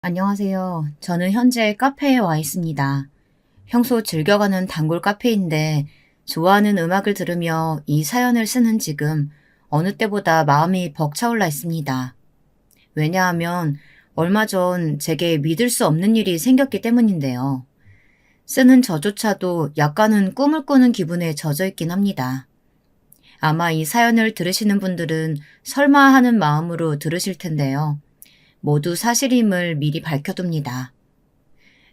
안녕하세요. 저는 현재 카페에 와 있습니다. 평소 즐겨가는 단골 카페인데 좋아하는 음악을 들으며 이 사연을 쓰는 지금 어느 때보다 마음이 벅차올라 있습니다. 왜냐하면 얼마 전 제게 믿을 수 없는 일이 생겼기 때문인데요. 쓰는 저조차도 약간은 꿈을 꾸는 기분에 젖어 있긴 합니다. 아마 이 사연을 들으시는 분들은 설마 하는 마음으로 들으실 텐데요. 모두 사실임을 미리 밝혀둡니다.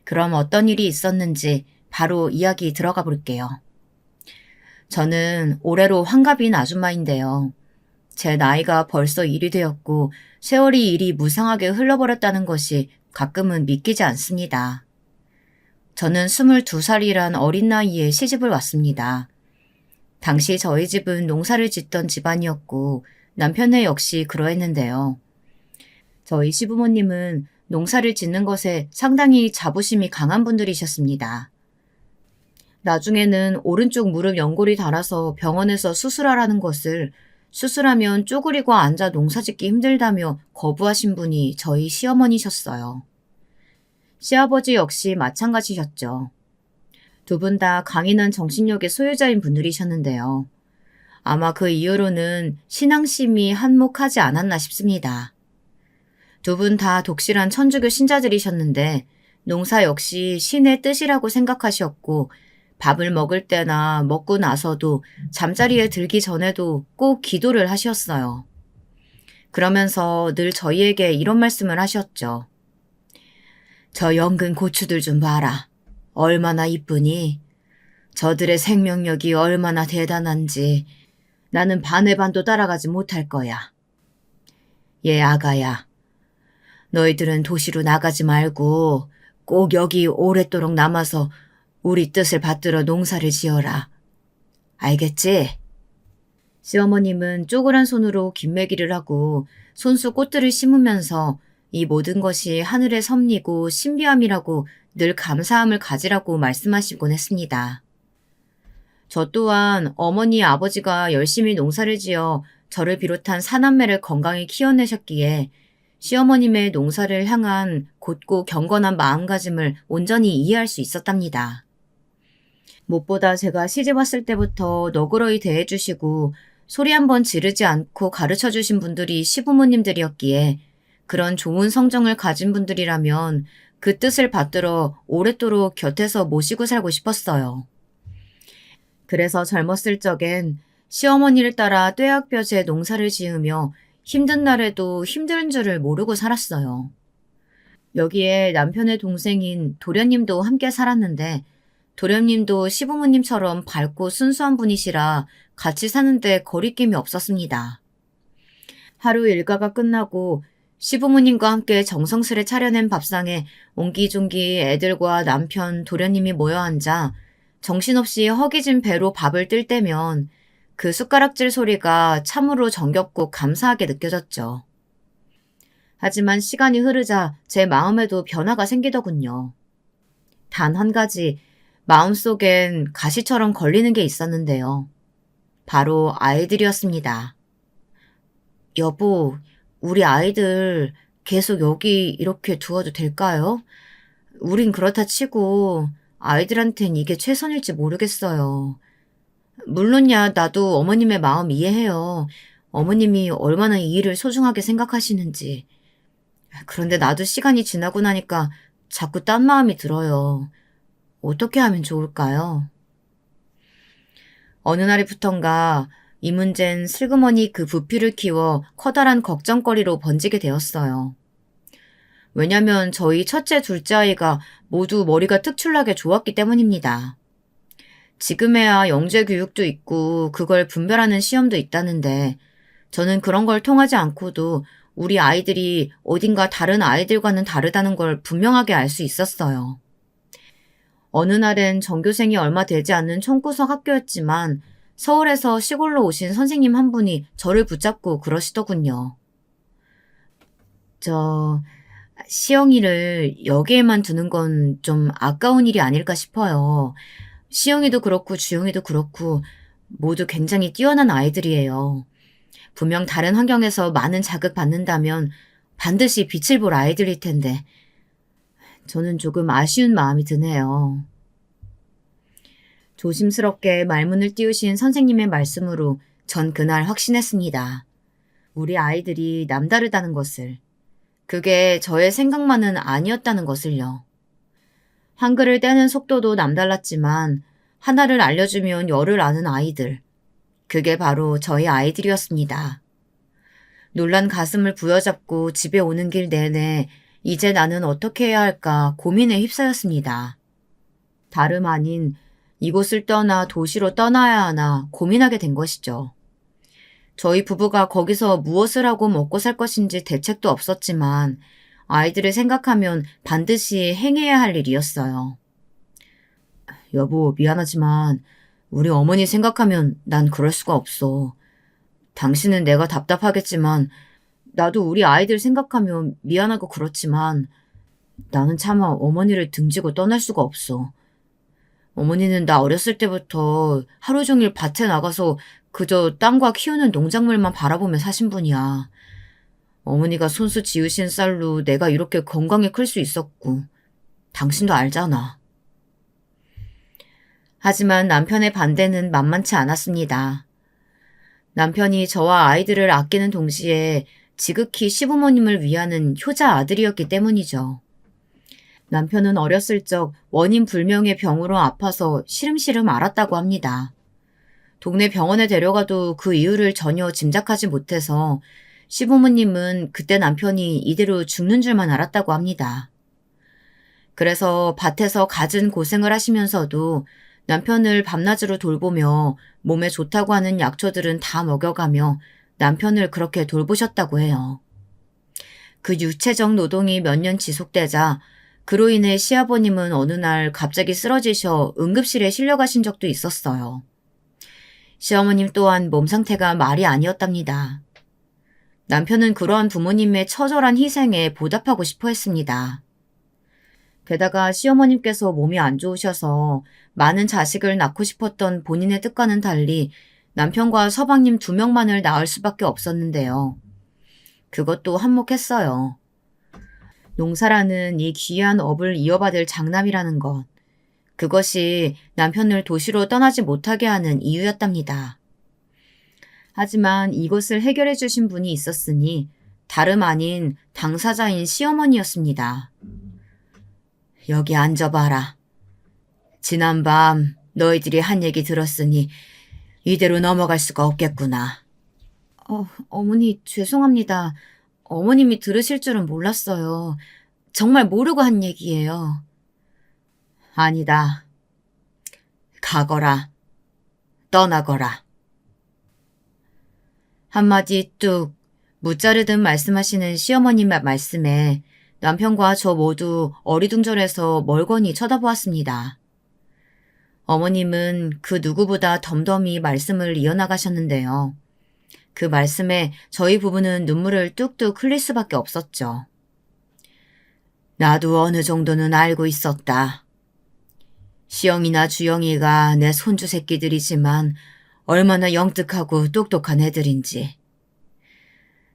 그럼 어떤 일이 있었는지 바로 이야기 들어가 볼게요. 저는 올해로 환갑인 아줌마인데요. 제 나이가 벌써 일이 되었고 세월이 이리 무상하게 흘러버렸다는 것이 가끔은 믿기지 않습니다. 저는 22살이란 어린 나이에 시집을 왔습니다. 당시 저희 집은 농사를 짓던 집안이었고 남편네 역시 그러했는데요. 저희 시부모님은 농사를 짓는 것에 상당히 자부심이 강한 분들이셨습니다. 나중에는 오른쪽 무릎 연골이 닳아서 병원에서 수술하라는 것을 수술하면 쪼그리고 앉아 농사짓기 힘들다며 거부하신 분이 저희 시어머니셨어요. 시아버지 역시 마찬가지셨죠. 두 분 다 강인한 정신력의 소유자인 분들이셨는데요. 아마 그 이후로는 신앙심이 한몫하지 않았나 싶습니다. 두 분 다 독실한 천주교 신자들이셨는데 농사 역시 신의 뜻이라고 생각하셨고 밥을 먹을 때나 먹고 나서도 잠자리에 들기 전에도 꼭 기도를 하셨어요. 그러면서 늘 저희에게 이런 말씀을 하셨죠. 저 연근 고추들 좀 봐라. 얼마나 이쁘니? 저들의 생명력이 얼마나 대단한지 나는 반의 반도 따라가지 못할 거야. 얘 아가야. 너희들은 도시로 나가지 말고 꼭 여기 오랫도록 남아서 우리 뜻을 받들어 농사를 지어라. 알겠지? 시어머님은 쪼그란 손으로 김매기를 하고 손수 꽃들을 심으면서 이 모든 것이 하늘의 섭리고 신비함이라고 늘 감사함을 가지라고 말씀하시곤 했습니다. 저 또한 어머니 아버지가 열심히 농사를 지어 저를 비롯한 사남매를 건강히 키워내셨기에 시어머님의 농사를 향한 곧고 경건한 마음가짐을 온전히 이해할 수 있었답니다. 무엇보다 제가 시집 왔을 때부터 너그러이 대해주시고 소리 한번 지르지 않고 가르쳐주신 분들이 시부모님들이었기에 그런 좋은 성정을 가진 분들이라면 그 뜻을 받들어 오랫도록 곁에서 모시고 살고 싶었어요. 그래서 젊었을 적엔 시어머니를 따라 뙤약볕에 농사를 지으며 힘든 날에도 힘든 줄을 모르고 살았어요. 여기에 남편의 동생인 도련님도 함께 살았는데 도련님도 시부모님처럼 밝고 순수한 분이시라 같이 사는데 거리낌이 없었습니다. 하루 일과가 끝나고 시부모님과 함께 정성스레 차려낸 밥상에 옹기종기 애들과 남편, 도련님이 모여 앉아 정신없이 허기진 배로 밥을 뜰 때면 그 숟가락질 소리가 참으로 정겹고 감사하게 느껴졌죠. 하지만 시간이 흐르자 제 마음에도 변화가 생기더군요. 단 한 가지 마음속엔 가시처럼 걸리는 게 있었는데요. 바로 아이들이었습니다. 여보, 우리 아이들 계속 여기 이렇게 두어도 될까요? 우린 그렇다 치고 아이들한텐 이게 최선일지 모르겠어요. 물론야 나도 어머님의 마음 이해해요. 어머님이 얼마나 이 일을 소중하게 생각하시는지. 그런데 나도 시간이 지나고 나니까 자꾸 딴 마음이 들어요. 어떻게 하면 좋을까요? 어느 날부턴가 이 문제는 슬그머니 그 부피를 키워 커다란 걱정거리로 번지게 되었어요. 왜냐면 저희 첫째, 둘째 아이가 모두 머리가 특출나게 좋았기 때문입니다. 지금에야 영재 교육도 있고 그걸 분별하는 시험도 있다는데 저는 그런 걸 통하지 않고도 우리 아이들이 어딘가 다른 아이들과는 다르다는 걸 분명하게 알 수 있었어요. 어느 날엔 전교생이 얼마 되지 않는 총구석 학교였지만 서울에서 시골로 오신 선생님 한 분이 저를 붙잡고 그러시더군요. 저 시영이를 여기에만 두는 건 좀 아까운 일이 아닐까 싶어요. 시영이도 그렇고 주영이도 그렇고 모두 굉장히 뛰어난 아이들이에요. 분명 다른 환경에서 많은 자극 받는다면 반드시 빛을 볼 아이들일 텐데 저는 조금 아쉬운 마음이 드네요. 조심스럽게 말문을 띄우신 선생님의 말씀으로 전 그날 확신했습니다. 우리 아이들이 남다르다는 것을. 그게 저의 생각만은 아니었다는 것을요. 한글을 떼는 속도도 남달랐지만 하나를 알려주면 열을 아는 아이들. 그게 바로 저희 아이들이었습니다. 놀란 가슴을 부여잡고 집에 오는 길 내내 이제 나는 어떻게 해야 할까 고민에 휩싸였습니다. 다름 아닌 이곳을 떠나 도시로 떠나야 하나 고민하게 된 것이죠. 저희 부부가 거기서 무엇을 하고 먹고 살 것인지 대책도 없었지만 아이들을 생각하면 반드시 행해야 할 일이었어요. 여보, 미안하지만 우리 어머니 생각하면 난 그럴 수가 없어. 당신은 내가 답답하겠지만 나도 우리 아이들 생각하면 미안하고 그렇지만 나는 차마 어머니를 등지고 떠날 수가 없어. 어머니는 나 어렸을 때부터 하루 종일 밭에 나가서 그저 땅과 키우는 농작물만 바라보며 사신 분이야. 어머니가 손수 지으신 쌀로 내가 이렇게 건강히 클 수 있었고 당신도 알잖아. 하지만 남편의 반대는 만만치 않았습니다. 남편이 저와 아이들을 아끼는 동시에 지극히 시부모님을 위하는 효자 아들이었기 때문이죠. 남편은 어렸을 적 원인 불명의 병으로 아파서 시름시름 앓았다고 합니다. 동네 병원에 데려가도 그 이유를 전혀 짐작하지 못해서 시부모님은 그때 남편이 이대로 죽는 줄만 알았다고 합니다. 그래서 밭에서 갖은 고생을 하시면서도 남편을 밤낮으로 돌보며 몸에 좋다고 하는 약초들은 다 먹여가며 남편을 그렇게 돌보셨다고 해요. 그 육체적 노동이 몇 년 지속되자 그로 인해 시아버님은 어느 날 갑자기 쓰러지셔 응급실에 실려가신 적도 있었어요. 시어머님 또한 몸 상태가 말이 아니었답니다. 남편은 그러한 부모님의 처절한 희생에 보답하고 싶어 했습니다. 게다가 시어머님께서 몸이 안 좋으셔서 많은 자식을 낳고 싶었던 본인의 뜻과는 달리 남편과 서방님 2명만을 낳을 수밖에 없었는데요. 그것도 한몫했어요. 농사라는 이 귀한 업을 이어받을 장남이라는 것. 그것이 남편을 도시로 떠나지 못하게 하는 이유였답니다. 하지만 이것을 해결해 주신 분이 있었으니 다름 아닌 당사자인 시어머니였습니다. 여기 앉아봐라. 지난밤 너희들이 한 얘기 들었으니 이대로 넘어갈 수가 없겠구나. 어머니 죄송합니다. 어머님이 들으실 줄은 몰랐어요. 정말 모르고 한 얘기예요. 아니다. 가거라. 떠나거라. 한마디 뚝 무자르듯 말씀하시는 시어머님의 말씀에 남편과 저 모두 어리둥절해서 멀거니 쳐다보았습니다. 어머님은 그 누구보다 덤덤히 말씀을 이어나가셨는데요. 그 말씀에 저희 부부는 눈물을 뚝뚝 흘릴 수밖에 없었죠. 나도 어느 정도는 알고 있었다. 시영이나 주영이가 내 손주 새끼들이지만 얼마나 영특하고 똑똑한 애들인지.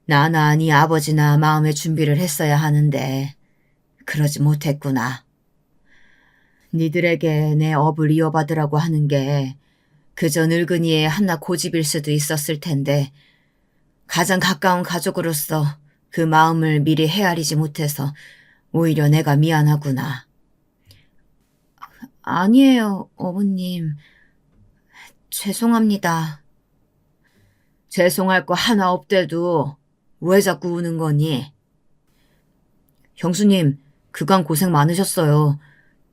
나나 네 아버지나 마음의 준비를 했어야 하는데 그러지 못했구나. 니들에게 내 업을 이어받으라고 하는 게 그저 늙은이의 한낱 고집일 수도 있었을 텐데 가장 가까운 가족으로서 그 마음을 미리 헤아리지 못해서 오히려 내가 미안하구나. 아니에요, 어머님. 죄송합니다. 죄송할 거 하나 없대도 왜 자꾸 우는 거니? 형수님, 그간 고생 많으셨어요.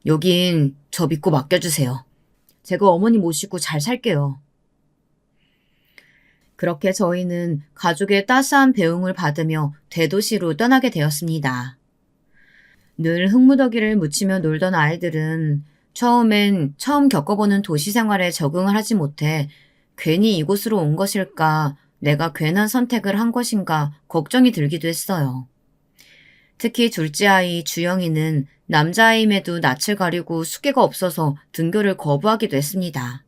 여긴 저 믿고 맡겨주세요. 제가 어머니 모시고 잘 살게요. 그렇게 저희는 가족의 따스한 배웅을 받으며 대도시로 떠나게 되었습니다. 늘 흙무더기를 묻히며 놀던 아이들은 처음엔 처음 겪어보는 도시 생활에 적응을 하지 못해 괜히 이곳으로 온 것일까, 내가 괜한 선택을 한 것인가 걱정이 들기도 했어요. 특히 둘째 아이 주영이는 남자아이임에도 낯을 가리고 숫기가 없어서 등교를 거부하기도 했습니다.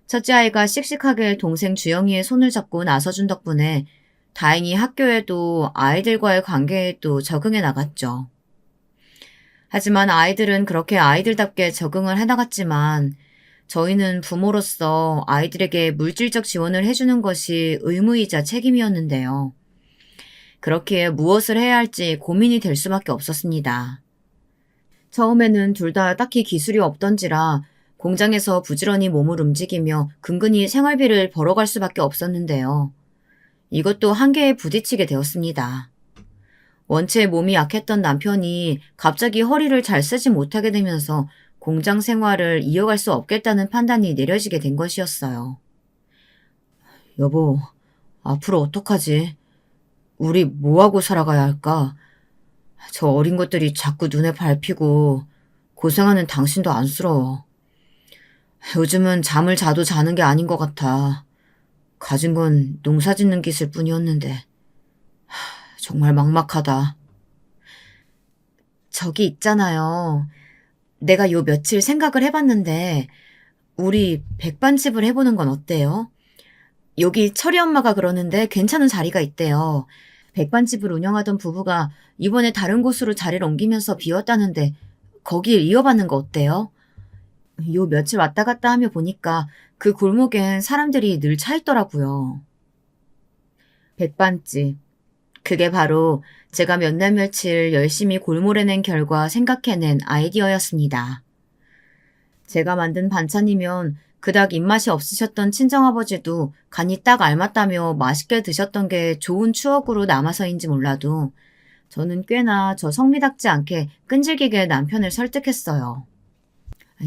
첫째 아이가 씩씩하게 동생 주영이의 손을 잡고 나서준 덕분에 다행히 학교에도 아이들과의 관계에도 적응해 나갔죠. 하지만 아이들은 그렇게 아이들답게 적응을 해나갔지만 저희는 부모로서 아이들에게 물질적 지원을 해주는 것이 의무이자 책임이었는데요. 그렇기에 무엇을 해야 할지 고민이 될 수밖에 없었습니다. 처음에는 둘 다 딱히 기술이 없던지라 공장에서 부지런히 몸을 움직이며 근근히 생활비를 벌어갈 수밖에 없었는데요. 이것도 한계에 부딪히게 되었습니다. 원체 몸이 약했던 남편이 갑자기 허리를 잘 쓰지 못하게 되면서 공장 생활을 이어갈 수 없겠다는 판단이 내려지게 된 것이었어요. 여보, 앞으로 어떡하지? 우리 뭐하고 살아가야 할까? 저 어린 것들이 자꾸 눈에 밟히고 고생하는 당신도 안쓰러워. 요즘은 잠을 자도 자는 게 아닌 것 같아. 가진 건 농사 짓는 기술 뿐이었는데 정말 막막하다. 저기 있잖아요. 내가 요 며칠 생각을 해봤는데 우리 백반집을 해보는 건 어때요? 여기 철이 엄마가 그러는데 괜찮은 자리가 있대요. 백반집을 운영하던 부부가 이번에 다른 곳으로 자리를 옮기면서 비웠다는데 거길 이어받는 거 어때요? 요 며칠 왔다 갔다 하며 보니까 그 골목엔 사람들이 늘 차 있더라고요. 백반집. 그게 바로 제가 몇 날 며칠 열심히 골몰해낸 결과 생각해낸 아이디어였습니다. 제가 만든 반찬이면 그닥 입맛이 없으셨던 친정아버지도 간이 딱 알맞다며 맛있게 드셨던 게 좋은 추억으로 남아서인지 몰라도 저는 꽤나 저 성미답지 않게 끈질기게 남편을 설득했어요.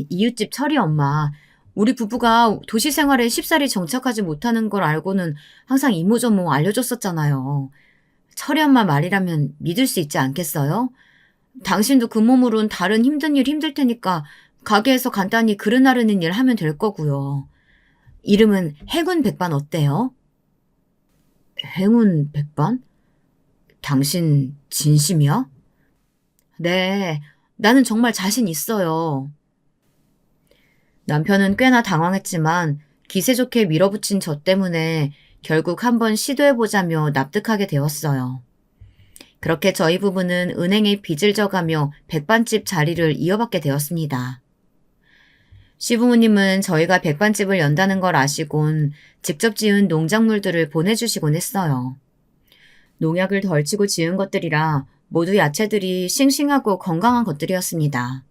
이웃집 철이 엄마, 우리 부부가 도시 생활에 쉽사리 정착하지 못하는 걸 알고는 항상 이모저모 알려줬었잖아요. 철이 엄마 말이라면 믿을 수 있지 않겠어요? 당신도 그 몸으론 다른 힘든 일 힘들 테니까 가게에서 간단히 그릇 나르는 일 하면 될 거고요. 이름은 행운 백반 어때요? 행운 백반? 당신 진심이야? 네, 나는 정말 자신 있어요. 남편은 꽤나 당황했지만 기세 좋게 밀어붙인 저 때문에 결국 한번 시도해보자며 납득하게 되었어요. 그렇게 저희 부부는 은행에 빚을 져가며 백반집 자리를 이어받게 되었습니다. 시부모님은 저희가 백반집을 연다는 걸 아시곤 직접 지은 농작물들을 보내주시곤 했어요. 농약을 덜 치고 지은 것들이라 모두 야채들이 싱싱하고 건강한 것들이었습니다.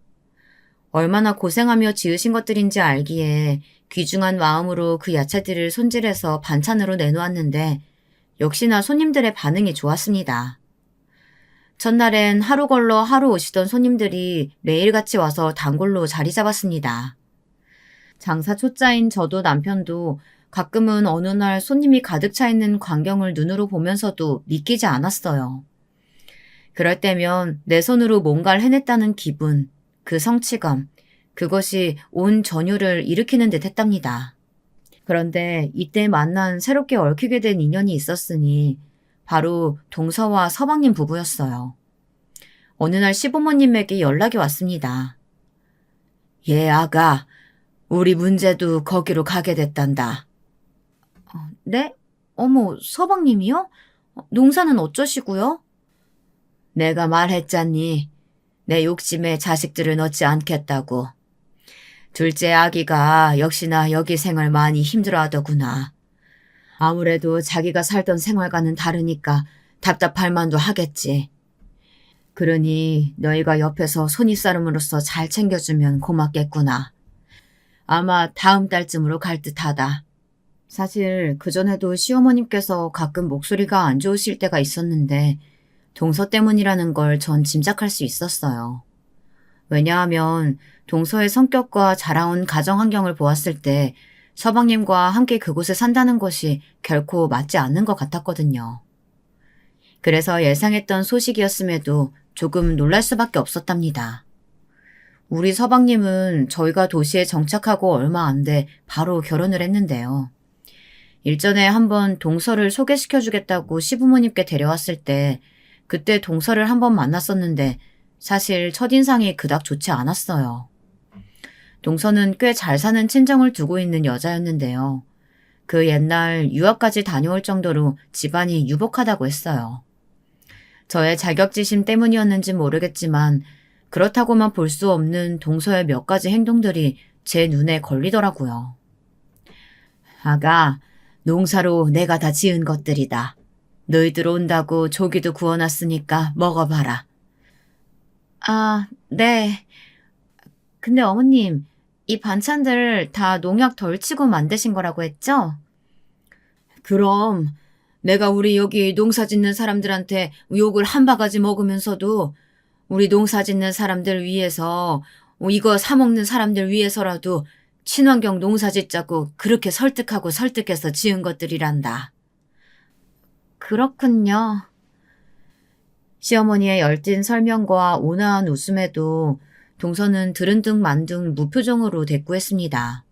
얼마나 고생하며 지으신 것들인지 알기에 귀중한 마음으로 그 야채들을 손질해서 반찬으로 내놓았는데 역시나 손님들의 반응이 좋았습니다. 첫날엔 하루 걸러 하루 오시던 손님들이 매일같이 와서 단골로 자리 잡았습니다. 장사 초짜인 저도 남편도 가끔은 어느 날 손님이 가득 차 있는 광경을 눈으로 보면서도 믿기지 않았어요. 그럴 때면 내 손으로 뭔가를 해냈다는 기분, 그 성취감, 그것이 온 전율을 일으키는 듯 했답니다. 그런데 이때 만난 새롭게 얽히게 된 인연이 있었으니 바로 동서와 서방님 부부였어요. 어느 날 시부모님에게 연락이 왔습니다. 예, 아가, 우리 문제도 거기로 가게 됐단다. 네? 어머, 서방님이요? 농사는 어쩌시고요? 내가 말했잖니. 내 욕심에 자식들을 넣지 않겠다고. 둘째 아기가 역시나 여기 생활 많이 힘들어하더구나. 아무래도 자기가 살던 생활과는 다르니까 답답할 만도 하겠지. 그러니 너희가 옆에서 손윗사람으로서 잘 챙겨주면 고맙겠구나. 아마 다음 달쯤으로 갈 듯하다. 사실 그전에도 시어머님께서 가끔 목소리가 안 좋으실 때가 있었는데 동서 때문이라는 걸 전 짐작할 수 있었어요. 왜냐하면 동서의 성격과 자라온 가정 환경을 보았을 때 서방님과 함께 그곳에 산다는 것이 결코 맞지 않는 것 같았거든요. 그래서 예상했던 소식이었음에도 조금 놀랄 수밖에 없었답니다. 우리 서방님은 저희가 도시에 정착하고 얼마 안 돼 바로 결혼을 했는데요. 일전에 한번 동서를 소개시켜주겠다고 시부모님께 데려왔을 때 그때 동서를 한번 만났었는데 사실 첫인상이 그닥 좋지 않았어요. 동서는 꽤 잘 사는 친정을 두고 있는 여자였는데요. 그 옛날 유학까지 다녀올 정도로 집안이 유복하다고 했어요. 저의 자격지심 때문이었는지 모르겠지만 그렇다고만 볼 수 없는 동서의 몇 가지 행동들이 제 눈에 걸리더라고요. 아가, 농사로 내가 다 지은 것들이다. 너희들 온다고 조기도 구워놨으니까 먹어봐라. 아, 네. 근데 어머님, 이 반찬들 다 농약 덜 치고 만드신 거라고 했죠? 그럼 내가 우리 여기 농사 짓는 사람들한테 욕을 한 바가지 먹으면서도 우리 농사 짓는 사람들 위해서 이거 사 먹는 사람들 위해서라도 친환경 농사 짓자고 그렇게 설득하고 설득해서 지은 것들이란다. 그렇군요. 시어머니의 열띤 설명과 온화한 웃음에도 동서는 들은 둥 만 둥 무표정으로 대꾸했습니다.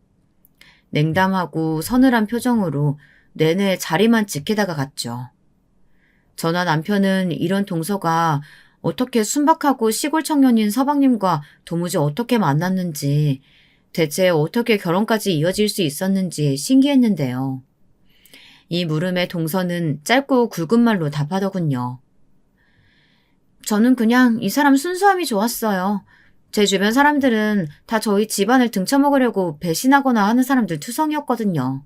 냉담하고 서늘한 표정으로 내내 자리만 지키다가 갔죠. 저나 남편은 이런 동서가 어떻게 순박하고 시골 청년인 서방님과 도무지 어떻게 만났는지, 대체 어떻게 결혼까지 이어질 수 있었는지 신기했는데요. 이 물음에 동서는 짧고 굵은 말로 답하더군요. 저는 그냥 이 사람 순수함이 좋았어요. 제 주변 사람들은 다 저희 집안을 등쳐먹으려고 배신하거나 하는 사람들 투성이었거든요.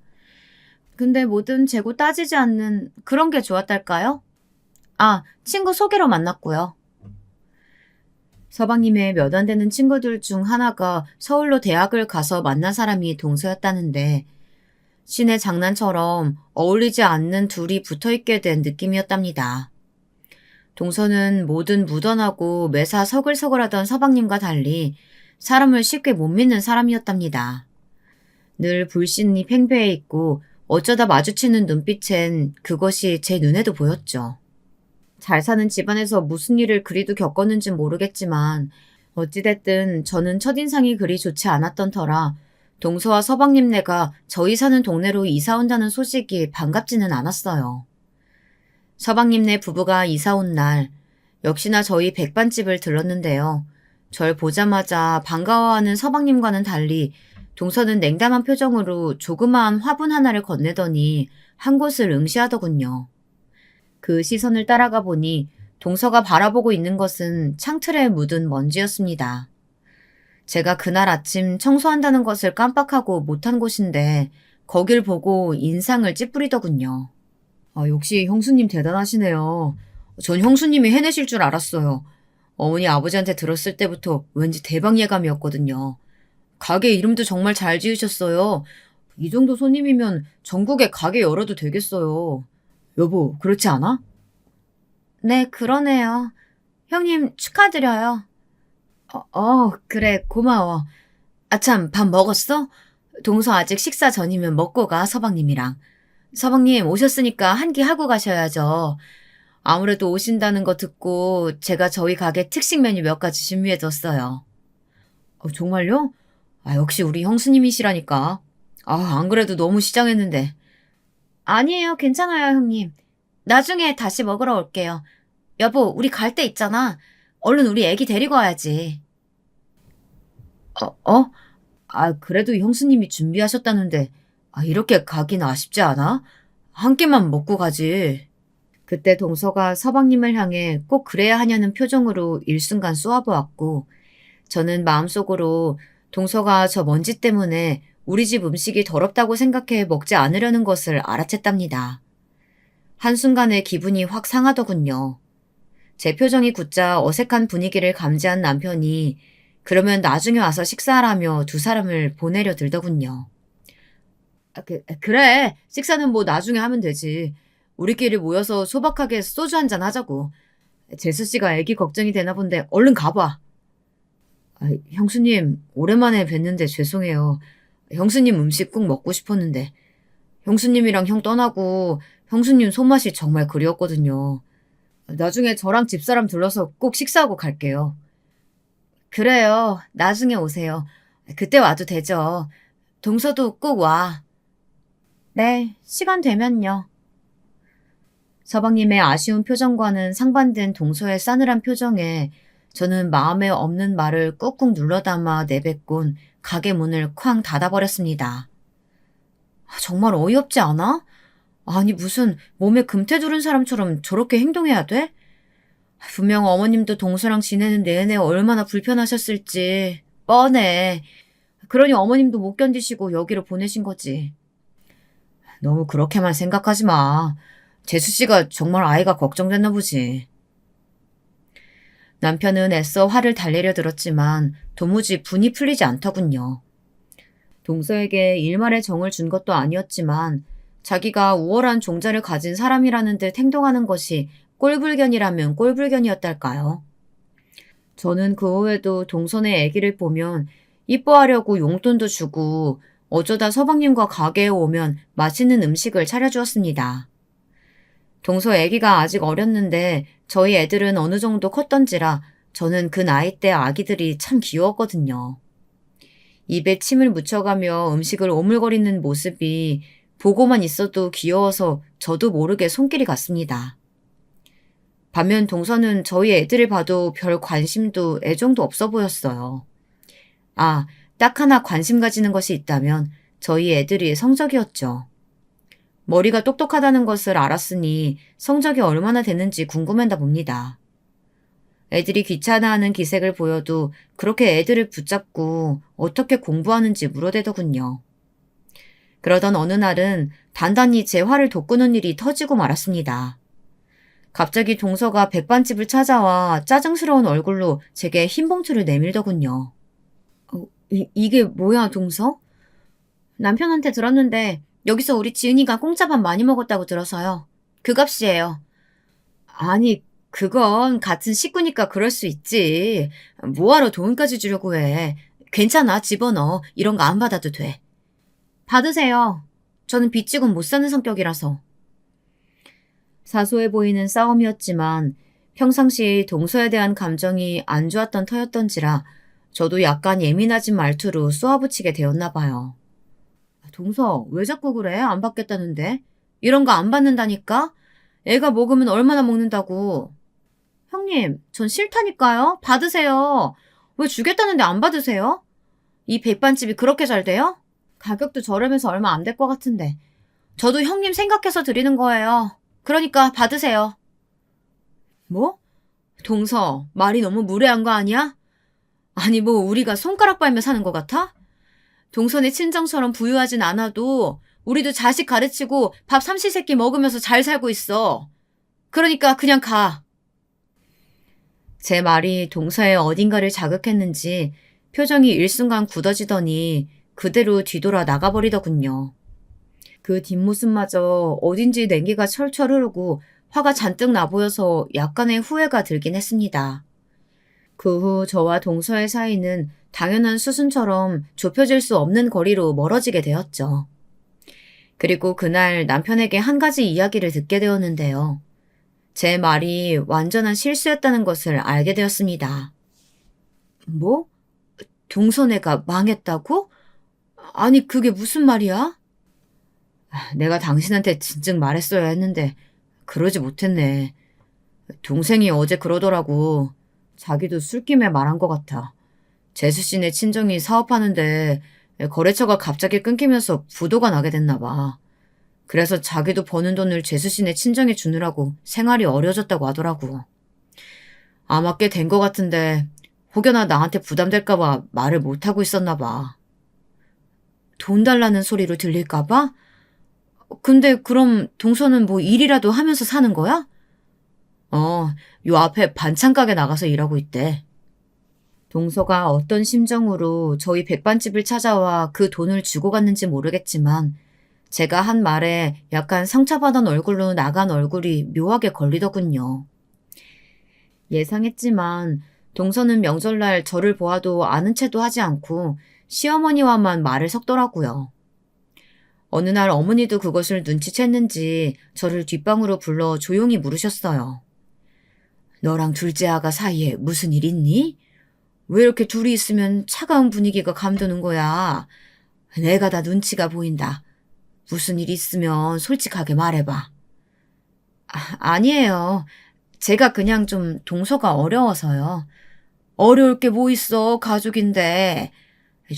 근데 뭐든 재고 따지지 않는 그런 게 좋았달까요? 아, 친구 소개로 만났고요. 서방님의 몇 안 되는 친구들 중 하나가 서울로 대학을 가서 만난 사람이 동서였다는데 신의 장난처럼 어울리지 않는 둘이 붙어있게 된 느낌이었답니다. 동서는 뭐든 무던하고 매사 서글서글하던 서방님과 달리 사람을 쉽게 못 믿는 사람이었답니다. 늘 불신이 팽배해 있고 어쩌다 마주치는 눈빛엔 그것이 제 눈에도 보였죠. 잘 사는 집안에서 무슨 일을 그리도 겪었는지 모르겠지만 어찌됐든 저는 첫인상이 그리 좋지 않았던 터라 동서와 서방님네가 저희 사는 동네로 이사 온다는 소식이 반갑지는 않았어요. 서방님네 부부가 이사 온 날 역시나 저희 백반집을 들렀는데요. 절 보자마자 반가워하는 서방님과는 달리 동서는 냉담한 표정으로 조그마한 화분 하나를 건네더니 한 곳을 응시하더군요. 그 시선을 따라가 보니 동서가 바라보고 있는 것은 창틀에 묻은 먼지였습니다. 제가 그날 아침 청소한다는 것을 깜빡하고 못한 곳인데 거길 보고 인상을 찌푸리더군요. 아, 역시 형수님 대단하시네요. 전 형수님이 해내실 줄 알았어요. 어머니 아버지한테 들었을 때부터 왠지 대박 예감이었거든요. 가게 이름도 정말 잘 지으셨어요. 이 정도 손님이면 전국에 가게 열어도 되겠어요. 여보, 그렇지 않아? 네, 그러네요. 형님 축하드려요. 그래, 고마워. 아참, 밥 먹었어? 동서 아직 식사 전이면 먹고 가, 서방님이랑. 서방님 오셨으니까 한 끼 하고 가셔야죠. 아무래도 오신다는 거 듣고 제가 저희 가게 특식 메뉴 몇 가지 준비해뒀어요. 정말요? 아, 역시 우리 형수님이시라니까. 아, 안 그래도 너무 시장했는데. 아니에요, 괜찮아요, 형님. 나중에 다시 먹으러 올게요. 여보, 우리 갈 때 있잖아. 얼른 우리 애기 데리고 와야지. 어? 아, 그래도 형수님이 준비하셨다는데, 아, 이렇게 가긴 아쉽지 않아? 한 끼만 먹고 가지. 그때 동서가 서방님을 향해 꼭 그래야 하냐는 표정으로 일순간 쏘아보았고, 저는 마음속으로 동서가 저 먼지 때문에 우리 집 음식이 더럽다고 생각해 먹지 않으려는 것을 알아챘답니다. 한순간에 기분이 확 상하더군요. 제 표정이 굳자 어색한 분위기를 감지한 남편이 그러면 나중에 와서 식사하라며 두 사람을 보내려 들더군요. 그래. 식사는 뭐 나중에 하면 되지. 우리끼리 모여서 소박하게 소주 한잔 하자고. 재수 씨가 애기 걱정이 되나 본데 얼른 가봐. 아, 형수님, 오랜만에 뵀는데 죄송해요. 형수님 음식 꼭 먹고 싶었는데. 형수님이랑 형 떠나고 형수님 손맛이 정말 그리웠거든요. 나중에 저랑 집사람 들러서 꼭 식사하고 갈게요. 그래요. 나중에 오세요. 그때 와도 되죠. 동서도 꼭 와. 네, 시간 되면요. 서방님의 아쉬운 표정과는 상반된 동서의 싸늘한 표정에 저는 마음에 없는 말을 꾹꾹 눌러담아 내뱉곤 가게 문을 쾅 닫아버렸습니다. 정말 어이없지 않아? 아니 무슨 몸에 금태 두른 사람처럼 저렇게 행동해야 돼? 분명 어머님도 동서랑 지내는 내내 얼마나 불편하셨을지 뻔해. 그러니 어머님도 못 견디시고 여기로 보내신 거지. 너무 그렇게만 생각하지 마. 재수 씨가 정말 아이가 걱정됐나 보지. 남편은 애써 화를 달래려 들었지만 도무지 분이 풀리지 않더군요. 동서에게 일말의 정을 준 것도 아니었지만 자기가 우월한 종자를 가진 사람이라는 듯 행동하는 것이 꼴불견이라면 꼴불견이었달까요? 저는 그 후에도 동선의 아기를 보면 이뻐하려고 용돈도 주고 어쩌다 서방님과 가게에 오면 맛있는 음식을 차려주었습니다. 동서 아기가 아직 어렸는데 저희 애들은 어느 정도 컸던지라 저는 그 나이 때 아기들이 참 귀여웠거든요. 입에 침을 묻혀가며 음식을 오물거리는 모습이 보고만 있어도 귀여워서 저도 모르게 손길이 갔습니다. 반면 동서는 저희 애들을 봐도 별 관심도 애정도 없어 보였어요. 아, 딱 하나 관심 가지는 것이 있다면 저희 애들이 성적이었죠. 머리가 똑똑하다는 것을 알았으니 성적이 얼마나 되는지 궁금했나 봅니다. 애들이 귀찮아하는 기색을 보여도 그렇게 애들을 붙잡고 어떻게 공부하는지 물어대더군요. 그러던 어느 날은 단단히 제 화를 돋구는 일이 터지고 말았습니다. 갑자기 동서가 백반집을 찾아와 짜증스러운 얼굴로 제게 흰 봉투를 내밀더군요. 이게 뭐야, 동서? 남편한테 들었는데 여기서 우리 지은이가 공짜밥 많이 먹었다고 들어서요. 그 값이에요. 아니, 그건 같은 식구니까 그럴 수 있지. 뭐하러 돈까지 주려고 해. 괜찮아, 집어넣어. 이런 거 안 받아도 돼. 받으세요. 저는 빚지곤 못 사는 성격이라서. 사소해 보이는 싸움이었지만 평상시 동서에 대한 감정이 안 좋았던 터였던지라 저도 약간 예민해진 말투로 쏘아붙이게 되었나 봐요. 동서, 왜 자꾸 그래? 안 받겠다는데? 이런 거 안 받는다니까? 애가 먹으면 얼마나 먹는다고. 형님, 전 싫다니까요? 받으세요. 왜 주겠다는데 안 받으세요? 이 백반집이 그렇게 잘 돼요? 가격도 저렴해서 얼마 안 될 것 같은데. 저도 형님 생각해서 드리는 거예요. 그러니까 받으세요. 뭐? 동서, 말이 너무 무례한 거 아니야? 아니 뭐 우리가 손가락 빨며 사는 것 같아? 동선의 친정처럼 부유하진 않아도 우리도 자식 가르치고 밥 삼시세끼 먹으면서 잘 살고 있어. 그러니까 그냥 가. 제 말이 동서의 어딘가를 자극했는지 표정이 일순간 굳어지더니 그대로 뒤돌아 나가버리더군요. 그 뒷모습마저 어딘지 냉기가 철철 흐르고 화가 잔뜩 나보여서 약간의 후회가 들긴 했습니다. 그 후 저와 동서의 사이는 당연한 수순처럼 좁혀질 수 없는 거리로 멀어지게 되었죠. 그리고 그날 남편에게 한 가지 이야기를 듣게 되었는데요. 제 말이 완전한 실수였다는 것을 알게 되었습니다. 뭐? 동서네가 망했다고? 아니 그게 무슨 말이야? 내가 당신한테 진즉 말했어야 했는데 그러지 못했네. 동생이 어제 그러더라고. 자기도 술김에 말한 것 같아. 재수 씨네 친정이 사업하는데 거래처가 갑자기 끊기면서 부도가 나게 됐나 봐. 그래서 자기도 버는 돈을 재수 씨네 친정에 주느라고 생활이 어려졌다고 하더라고. 아마 꽤 된 것 같은데 혹여나 나한테 부담될까 봐 말을 못하고 있었나 봐. 돈 달라는 소리로 들릴까 봐? 근데 그럼 동서는 뭐 일이라도 하면서 사는 거야? 요 앞에 반찬 가게 나가서 일하고 있대. 동서가 어떤 심정으로 저희 백반집을 찾아와 그 돈을 주고 갔는지 모르겠지만 제가 한 말에 약간 상처받은 얼굴로 나간 얼굴이 묘하게 걸리더군요. 예상했지만 동서는 명절날 저를 보아도 아는 체도 하지 않고 시어머니와만 말을 섞더라고요. 어느 날 어머니도 그것을 눈치챘는지 저를 뒷방으로 불러 조용히 물으셨어요. 너랑 둘째 아가 사이에 무슨 일 있니? 왜 이렇게 둘이 있으면 차가운 분위기가 감도는 거야? 내가 다 눈치가 보인다. 무슨 일 있으면 솔직하게 말해봐. 아니에요. 제가 그냥 좀 동서가 어려워서요. 어려울 게 뭐 있어, 가족인데.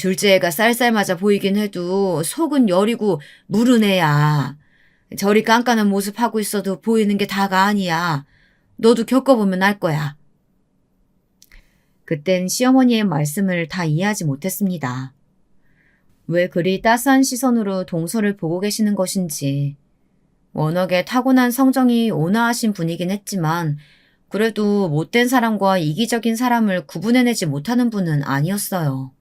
둘째 애가 쌀쌀맞아 보이긴 해도 속은 여리고 무른 애야. 저리 깐깐한 모습 하고 있어도 보이는 게 다가 아니야. 너도 겪어보면 알 거야. 그땐 시어머니의 말씀을 다 이해하지 못했습니다. 왜 그리 따스한 시선으로 동서를 보고 계시는 것인지. 워낙에 타고난 성정이 온화하신 분이긴 했지만 그래도 못된 사람과 이기적인 사람을 구분해내지 못하는 분은 아니었어요.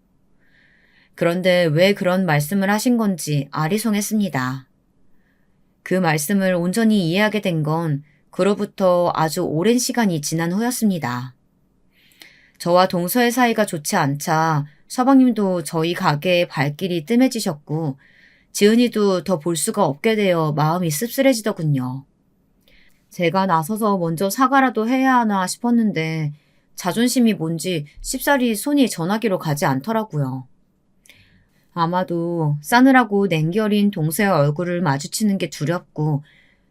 그런데 왜 그런 말씀을 하신 건지 아리송했습니다. 그 말씀을 온전히 이해하게 된 건 그로부터 아주 오랜 시간이 지난 후였습니다. 저와 동서의 사이가 좋지 않자 서방님도 저희 가게의 발길이 뜸해지셨고 지은이도 더 볼 수가 없게 되어 마음이 씁쓸해지더군요. 제가 나서서 먼저 사과라도 해야 하나 싶었는데 자존심이 뭔지 쉽사리 손이 전화기로 가지 않더라고요. 아마도 싸늘하고 냉기 어린 동서의 얼굴을 마주치는 게 두렵고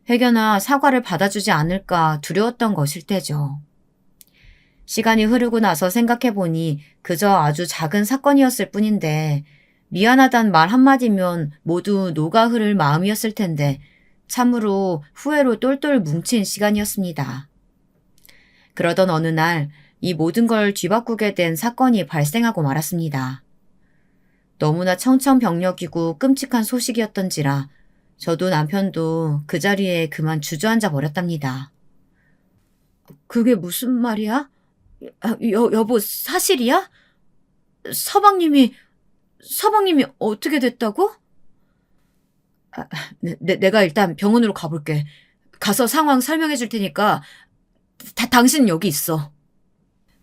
회견아 사과를 받아주지 않을까 두려웠던 것일 테죠. 시간이 흐르고 나서 생각해보니 그저 아주 작은 사건이었을 뿐인데 미안하단 말 한마디면 모두 녹아 흐를 마음이었을 텐데 참으로 후회로 똘똘 뭉친 시간이었습니다. 그러던 어느 날 이 모든 걸 뒤바꾸게 된 사건이 발생하고 말았습니다. 너무나 청천벽력이고 끔찍한 소식이었던지라 저도 남편도 그 자리에 그만 주저앉아 버렸답니다. 그게 무슨 말이야? 여보, 사실이야? 서방님이 어떻게 됐다고? 내가 일단 병원으로 가볼게. 가서 상황 설명해 줄 테니까 당신 여기 있어.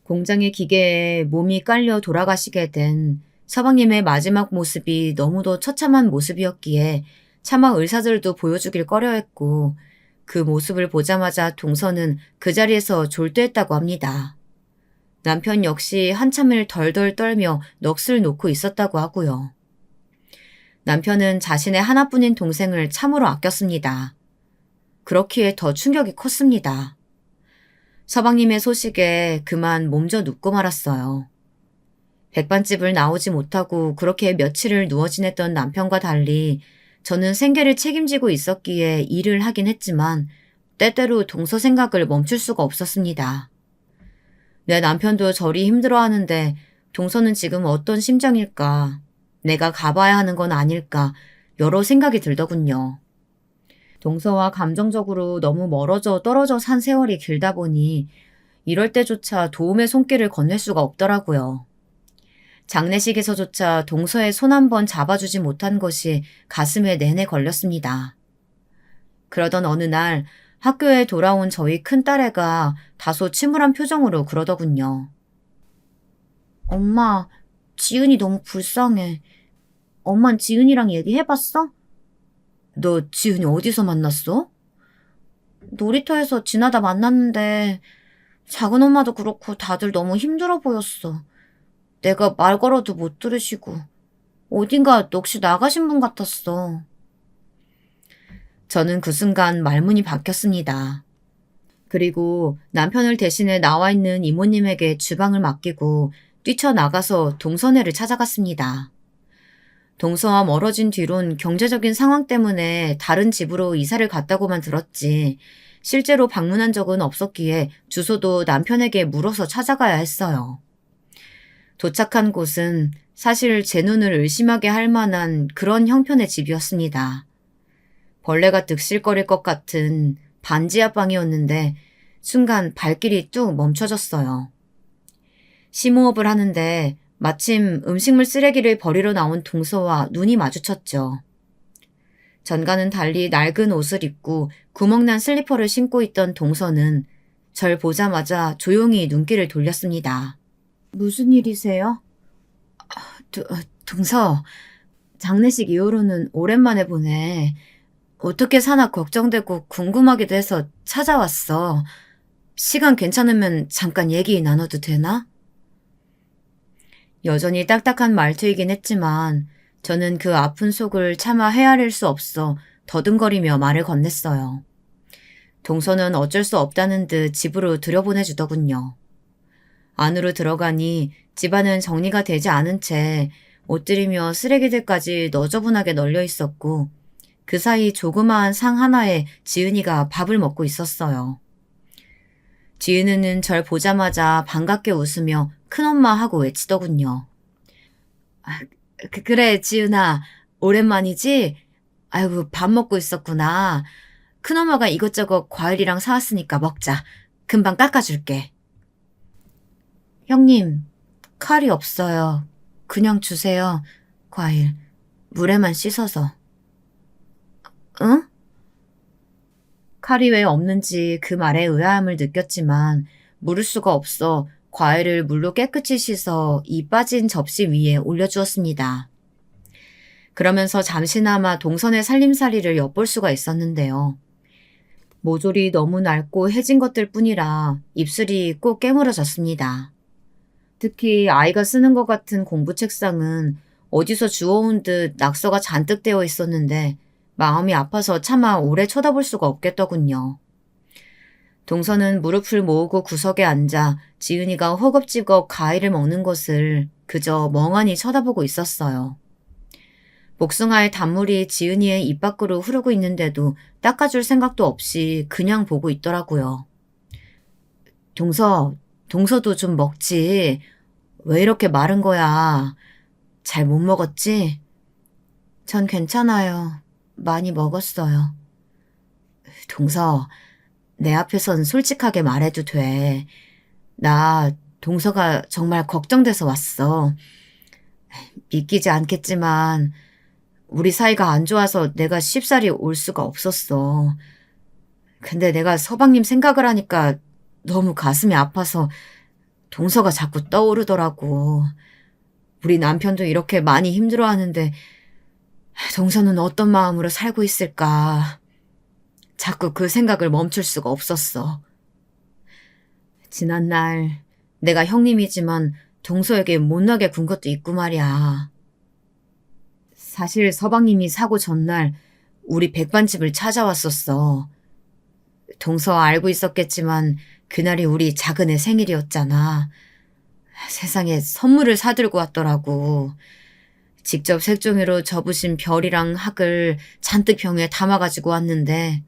공장의 기계에 몸이 깔려 돌아가시게 된 서방님의 마지막 모습이 너무도 처참한 모습이었기에 차마 의사들도 보여주길 꺼려했고 그 모습을 보자마자 동서는 그 자리에서 졸도했다고 합니다. 남편 역시 한참을 덜덜 떨며 넋을 놓고 있었다고 하고요. 남편은 자신의 하나뿐인 동생을 참으로 아꼈습니다. 그렇기에 더 충격이 컸습니다. 서방님의 소식에 그만 몸져 눕고 말았어요. 백반집을 나오지 못하고 그렇게 며칠을 누워 지냈던 남편과 달리 저는 생계를 책임지고 있었기에 일을 하긴 했지만 때때로 동서 생각을 멈출 수가 없었습니다. 내 남편도 저리 힘들어하는데 동서는 지금 어떤 심정일까? 내가 가봐야 하는 건 아닐까? 여러 생각이 들더군요. 동서와 감정적으로 너무 멀어져 떨어져 산 세월이 길다 보니 이럴 때조차 도움의 손길을 건넬 수가 없더라고요. 장례식에서조차 동서의 손 한 번 잡아주지 못한 것이 가슴에 내내 걸렸습니다. 그러던 어느 날 학교에 돌아온 저희 큰딸애가 다소 침울한 표정으로 그러더군요. 엄마, 지은이 너무 불쌍해. 엄만 지은이랑 얘기해봤어? 너 지은이 어디서 만났어? 놀이터에서 지나다 만났는데 작은 엄마도 그렇고 다들 너무 힘들어 보였어. 내가 말 걸어도 못 들으시고 어딘가 넋이 나가신 분 같았어. 저는 그 순간 말문이 박혔습니다. 그리고 남편을 대신해 나와 있는 이모님에게 주방을 맡기고 뛰쳐나가서 동서네를 찾아갔습니다. 동서와 멀어진 뒤론 경제적인 상황 때문에 다른 집으로 이사를 갔다고만 들었지 실제로 방문한 적은 없었기에 주소도 남편에게 물어서 찾아가야 했어요. 도착한 곳은 사실 제 눈을 의심하게 할 만한 그런 형편의 집이었습니다. 벌레가 득실거릴 것 같은 반지하 방이었는데 순간 발길이 뚝 멈춰졌어요. 심호흡을 하는데 마침 음식물 쓰레기를 버리러 나온 동서와 눈이 마주쳤죠. 전과는 달리 낡은 옷을 입고 구멍난 슬리퍼를 신고 있던 동서는 절 보자마자 조용히 눈길을 돌렸습니다. 무슨 일이세요? 동서, 장례식 이후로는 오랜만에 보네. 어떻게 사나 걱정되고 궁금하기도 해서 찾아왔어. 시간 괜찮으면 잠깐 얘기 나눠도 되나? 여전히 딱딱한 말투이긴 했지만 저는 그 아픈 속을 차마 헤아릴 수 없어 더듬거리며 말을 건넸어요. 동서는 어쩔 수 없다는 듯 집으로 들여보내주더군요. 안으로 들어가니 집안은 정리가 되지 않은 채 옷들이며 쓰레기들까지 너저분하게 널려 있었고 그 사이 조그마한 상 하나에 지은이가 밥을 먹고 있었어요. 지은이는 절 보자마자 반갑게 웃으며 큰엄마 하고 외치더군요. 아, 그래, 지은아. 오랜만이지? 아이고, 밥 먹고 있었구나. 큰엄마가 이것저것 과일이랑 사왔으니까 먹자. 금방 깎아줄게. 형님, 칼이 없어요. 그냥 주세요. 과일. 물에만 씻어서. 응? 칼이 왜 없는지 그 말에 의아함을 느꼈지만 물을 수가 없어 과일을 물로 깨끗이 씻어 이 빠진 접시 위에 올려주었습니다. 그러면서 잠시나마 동선의 살림살이를 엿볼 수가 있었는데요. 모조리 너무 낡고 해진 것들 뿐이라 입술이 꼭 깨물어졌습니다. 특히 아이가 쓰는 것 같은 공부 책상은 어디서 주워온 듯 낙서가 잔뜩 되어 있었는데 마음이 아파서 차마 오래 쳐다볼 수가 없겠더군요. 동서는 무릎을 모으고 구석에 앉아 지은이가 허겁지겁 과일을 먹는 것을 그저 멍하니 쳐다보고 있었어요. 복숭아의 단물이 지은이의 입 밖으로 흐르고 있는데도 닦아줄 생각도 없이 그냥 보고 있더라고요. 동서도 좀 먹지. 왜 이렇게 마른 거야? 잘 못 먹었지? 전 괜찮아요. 많이 먹었어요. 동서, 내 앞에선 솔직하게 말해도 돼. 나 동서가 정말 걱정돼서 왔어. 믿기지 않겠지만 우리 사이가 안 좋아서 내가 쉽사리 올 수가 없었어. 근데 내가 서방님 생각을 하니까 너무 가슴이 아파서 동서가 자꾸 떠오르더라고. 우리 남편도 이렇게 많이 힘들어하는데 동서는 어떤 마음으로 살고 있을까. 자꾸 그 생각을 멈출 수가 없었어. 지난날 내가 형님이지만 동서에게 못나게 군 것도 있고 말이야. 사실 서방님이 사고 전날 우리 백반집을 찾아왔었어. 동서 알고 있었겠지만 그날이 우리 작은 애 생일이었잖아. 세상에 선물을 사들고 왔더라고. 직접 색종이로 접으신 별이랑 학을 잔뜩 병에 담아가지고 왔는데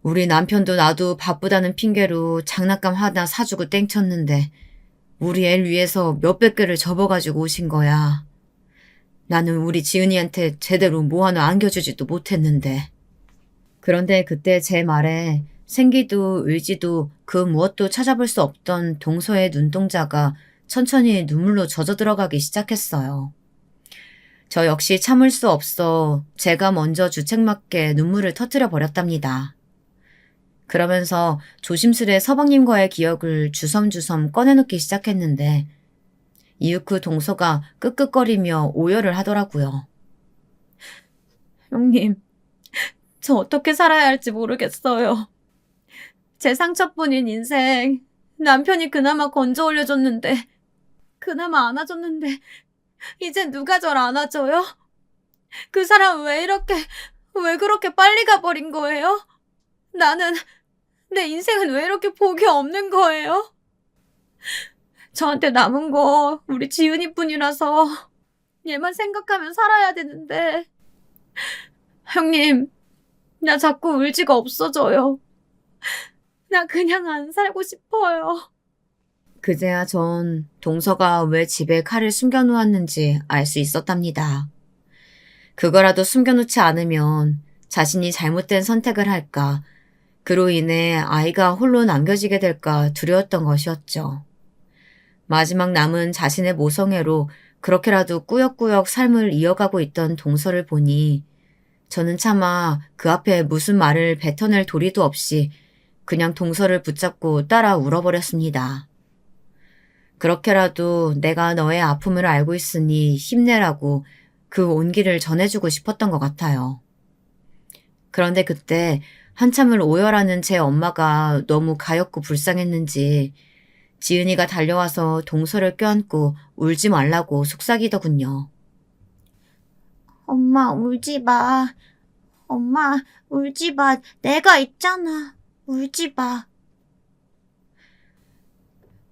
우리 남편도 나도 바쁘다는 핑계로 장난감 하나 사주고 땡쳤는데 우리 애를 위해서 몇백 개를 접어가지고 오신 거야. 나는 우리 지은이한테 제대로 뭐 하나 안겨주지도 못했는데. 그런데 그때 제 말에 생기도 의지도 그 무엇도 찾아볼 수 없던 동서의 눈동자가 천천히 눈물로 젖어 들어가기 시작했어요. 저 역시 참을 수 없어 제가 먼저 주책맞게 눈물을 터뜨려 버렸답니다. 그러면서 조심스레 서방님과의 기억을 주섬주섬 꺼내놓기 시작했는데 이윽고 동서가 끄끄거리며 오열을 하더라고요. 형님, 저 어떻게 살아야 할지 모르겠어요. 제 상처뿐인 인생, 남편이 그나마 건져 올려줬는데, 그나마 안아줬는데, 이제 누가 절 안아줘요? 그 사람 왜 그렇게 빨리 가버린 거예요? 내 인생은 왜 이렇게 복이 없는 거예요? 저한테 남은 거 우리 지은이뿐이라서 얘만 생각하면 살아야 되는데. 형님, 나 자꾸 울지가 없어져요. 나 그냥 안 살고 싶어요. 그제야 전 동서가 왜 집에 칼을 숨겨놓았는지 알 수 있었답니다. 그거라도 숨겨놓지 않으면 자신이 잘못된 선택을 할까, 그로 인해 아이가 홀로 남겨지게 될까 두려웠던 것이었죠. 마지막 남은 자신의 모성애로 그렇게라도 꾸역꾸역 삶을 이어가고 있던 동서를 보니 저는 차마 그 앞에 무슨 말을 뱉어낼 도리도 없이 그냥 동서를 붙잡고 따라 울어버렸습니다. 그렇게라도 내가 너의 아픔을 알고 있으니 힘내라고 그 온기를 전해주고 싶었던 것 같아요. 그런데 그때 한참을 오열하는 제 엄마가 너무 가엾고 불쌍했는지 지은이가 달려와서 동서를 껴안고 울지 말라고 속삭이더군요. 엄마, 울지 마. 엄마, 울지 마. 내가 있잖아. 울지 마.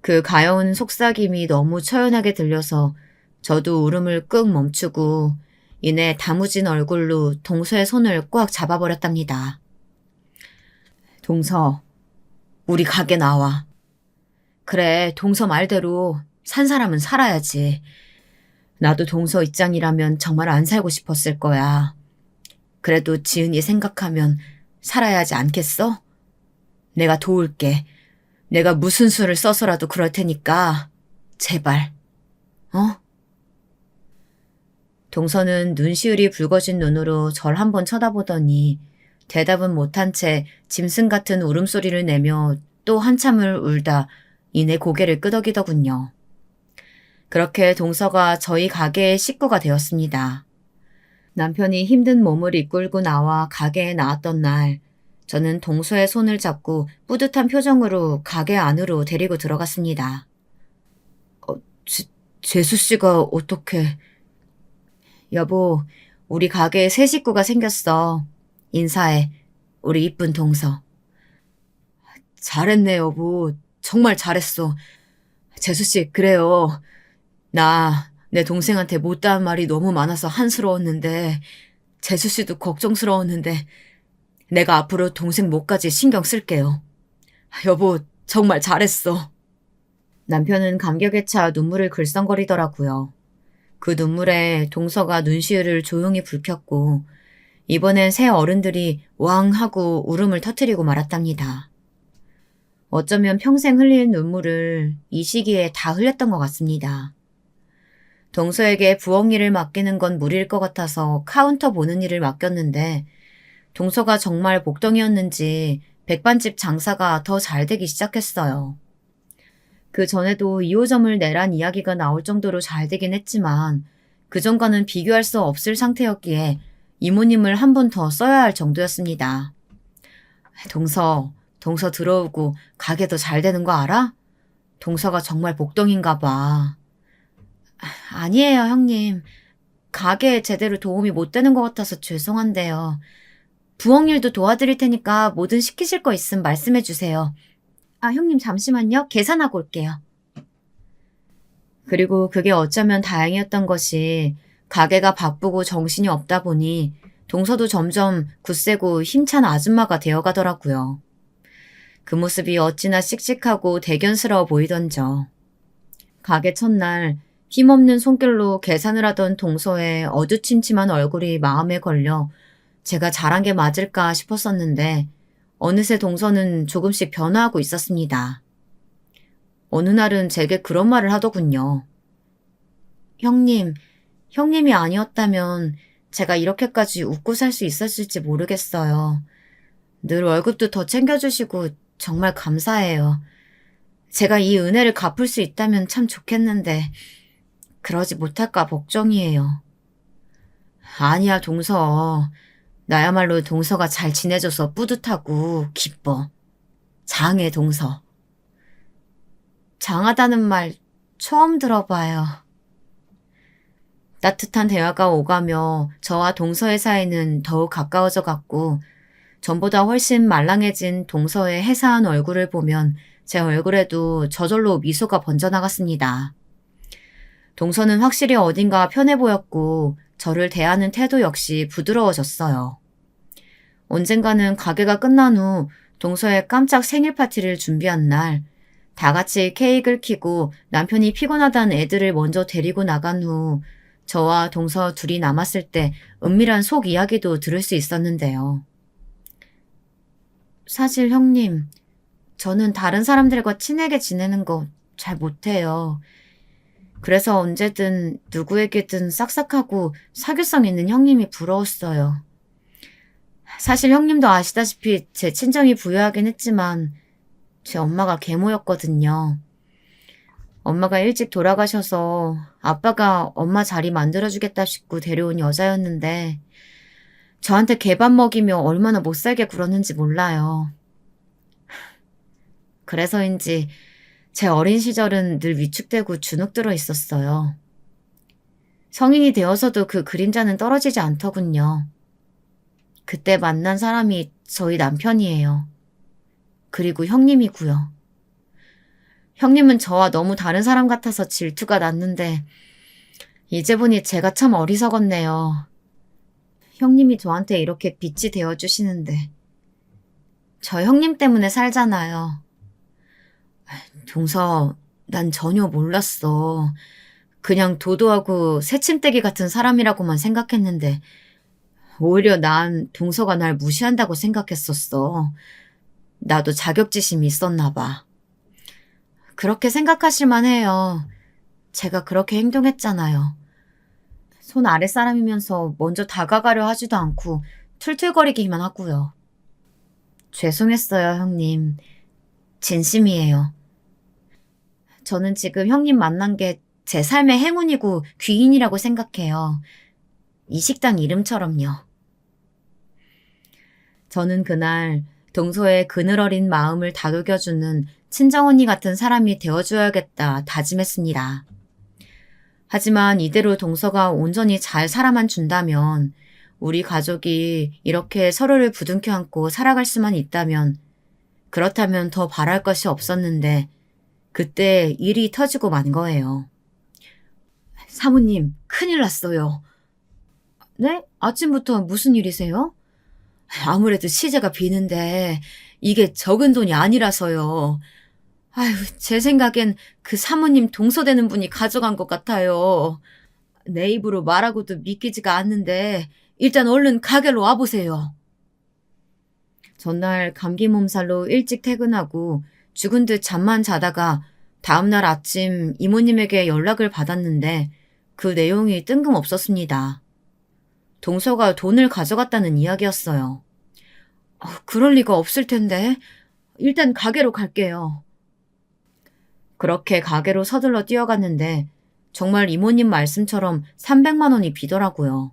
그 가여운 속삭임이 너무 처연하게 들려서 저도 울음을 꾹 멈추고 이내 다무진 얼굴로 동서의 손을 꽉 잡아버렸답니다. 동서, 우리 가게 나와. 그래, 동서 말대로 산 사람은 살아야지. 나도 동서 입장이라면 정말 안 살고 싶었을 거야. 그래도 지은이 생각하면 살아야 하지 않겠어? 내가 도울게. 내가 무슨 수를 써서라도 그럴 테니까 제발. 어? 동서는 눈시울이 붉어진 눈으로 절 한번 쳐다보더니 대답은 못한 채 짐승 같은 울음소리를 내며 또 한참을 울다 이내 고개를 끄덕이더군요. 그렇게 동서가 저희 가게의 식구가 되었습니다. 남편이 힘든 몸을 이끌고 나와 가게에 나왔던 날, 저는 동서의 손을 잡고 뿌듯한 표정으로 가게 안으로 데리고 들어갔습니다. 재수 씨가 어떻게... 여보, 우리 가게에 새 식구가 생겼어. 인사해. 우리 이쁜 동서. 잘했네, 여보. 정말 잘했어. 재수씨, 그래요. 내 동생한테 못다한 말이 너무 많아서 한스러웠는데, 재수씨도 걱정스러웠는데, 내가 앞으로 동생 목까지 신경 쓸게요. 여보, 정말 잘했어. 남편은 감격에 차 눈물을 글썽거리더라고요. 그 눈물에 동서가 눈시울을 조용히 붉혔고, 이번엔 새 어른들이 왕 하고 울음을 터뜨리고 말았답니다. 어쩌면 평생 흘릴 눈물을 이 시기에 다 흘렸던 것 같습니다. 동서에게 부엌 일을 맡기는 건 무리일 것 같아서 카운터 보는 일을 맡겼는데 동서가 정말 복덩이였는지 백반집 장사가 더 잘 되기 시작했어요. 그 전에도 2호점을 내란 이야기가 나올 정도로 잘 되긴 했지만 그전과는 비교할 수 없을 상태였기에 이모님을 한 번 더 써야 할 정도였습니다. 동서 들어오고 가게 더 잘 되는 거 알아? 동서가 정말 복덩인가 봐. 아니에요, 형님. 가게에 제대로 도움이 못 되는 것 같아서 죄송한데요. 부엌 일도 도와드릴 테니까 뭐든 시키실 거 있으면 말씀해 주세요. 형님 잠시만요. 계산하고 올게요. 그리고 그게 어쩌면 다행이었던 것이 가게가 바쁘고 정신이 없다 보니 동서도 점점 굳세고 힘찬 아줌마가 되어가더라고요. 그 모습이 어찌나 씩씩하고 대견스러워 보이던저. 가게 첫날 힘없는 손길로 계산을 하던 동서의 어두침침한 얼굴이 마음에 걸려 제가 잘한 게 맞을까 싶었었는데 어느새 동서는 조금씩 변화하고 있었습니다. 어느 날은 제게 그런 말을 하더군요. 형님이 아니었다면 제가 이렇게까지 웃고 살 수 있었을지 모르겠어요. 늘 월급도 더 챙겨주시고 정말 감사해요. 제가 이 은혜를 갚을 수 있다면 참 좋겠는데 그러지 못할까 걱정이에요. 아니야, 동서. 나야말로 동서가 잘 지내줘서 뿌듯하고 기뻐. 장해, 동서. 장하다는 말 처음 들어봐요. 따뜻한 대화가 오가며 저와 동서의 사이는 더욱 가까워져 갔고 전보다 훨씬 말랑해진 동서의 해사한 얼굴을 보면 제 얼굴에도 저절로 미소가 번져나갔습니다. 동서는 확실히 어딘가 편해 보였고 저를 대하는 태도 역시 부드러워졌어요. 언젠가는 가게가 끝난 후 동서의 깜짝 생일 파티를 준비한 날 다 같이 케이크를 켜고 남편이 피곤하다는 애들을 먼저 데리고 나간 후 저와 동서 둘이 남았을 때 은밀한 속 이야기도 들을 수 있었는데요. 사실 형님, 저는 다른 사람들과 친하게 지내는 거 잘 못해요. 그래서 언제든 누구에게든 싹싹하고 사교성 있는 형님이 부러웠어요. 사실 형님도 아시다시피 제 친정이 부유하긴 했지만 제 엄마가 계모였거든요. 엄마가 일찍 돌아가셔서 아빠가 엄마 자리 만들어주겠다 싶고 데려온 여자였는데 저한테 개밥 먹이며 얼마나 못살게 굴었는지 몰라요. 그래서인지 제 어린 시절은 늘 위축되고 주눅들어 있었어요. 성인이 되어서도 그 그림자는 떨어지지 않더군요. 그때 만난 사람이 저희 남편이에요. 그리고 형님이고요. 형님은 저와 너무 다른 사람 같아서 질투가 났는데 이제 보니 제가 참 어리석었네요. 형님이 저한테 이렇게 빛이 되어주시는데 저 형님 때문에 살잖아요. 동서, 난 전혀 몰랐어. 그냥 도도하고 새침대기 같은 사람이라고만 생각했는데 오히려 난 동서가 날 무시한다고 생각했었어. 나도 자격지심이 있었나 봐. 그렇게 생각하실 만해요. 제가 그렇게 행동했잖아요. 손 아랫사람이면서 먼저 다가가려 하지도 않고 툴툴거리기만 하고요. 죄송했어요, 형님. 진심이에요. 저는 지금 형님 만난 게 제 삶의 행운이고 귀인이라고 생각해요. 이 식당 이름처럼요. 저는 그날 동서의 그늘어린 마음을 다독여주는 친정언니 같은 사람이 되어줘야겠다 다짐했습니다. 하지만 이대로 동서가 온전히 잘 살아만 준다면, 우리 가족이 이렇게 서로를 부둥켜 안고 살아갈 수만 있다면, 그렇다면 더 바랄 것이 없었는데 그때 일이 터지고 만 거예요. 사모님, 큰일 났어요. 네? 아침부터 무슨 일이세요? 아무래도 시세가 비는데 이게 적은 돈이 아니라서요. 아유, 제 생각엔 그 사모님 동서되는 분이 가져간 것 같아요. 내 입으로 말하고도 믿기지가 않는데 일단 얼른 가게로 와보세요. 전날 감기 몸살로 일찍 퇴근하고 죽은 듯 잠만 자다가 다음날 아침 이모님에게 연락을 받았는데 그 내용이 뜬금없었습니다. 동서가 돈을 가져갔다는 이야기였어요. 그럴 리가 없을 텐데 일단 가게로 갈게요. 그렇게 가게로 서둘러 뛰어갔는데 정말 이모님 말씀처럼 300만 원이 비더라고요.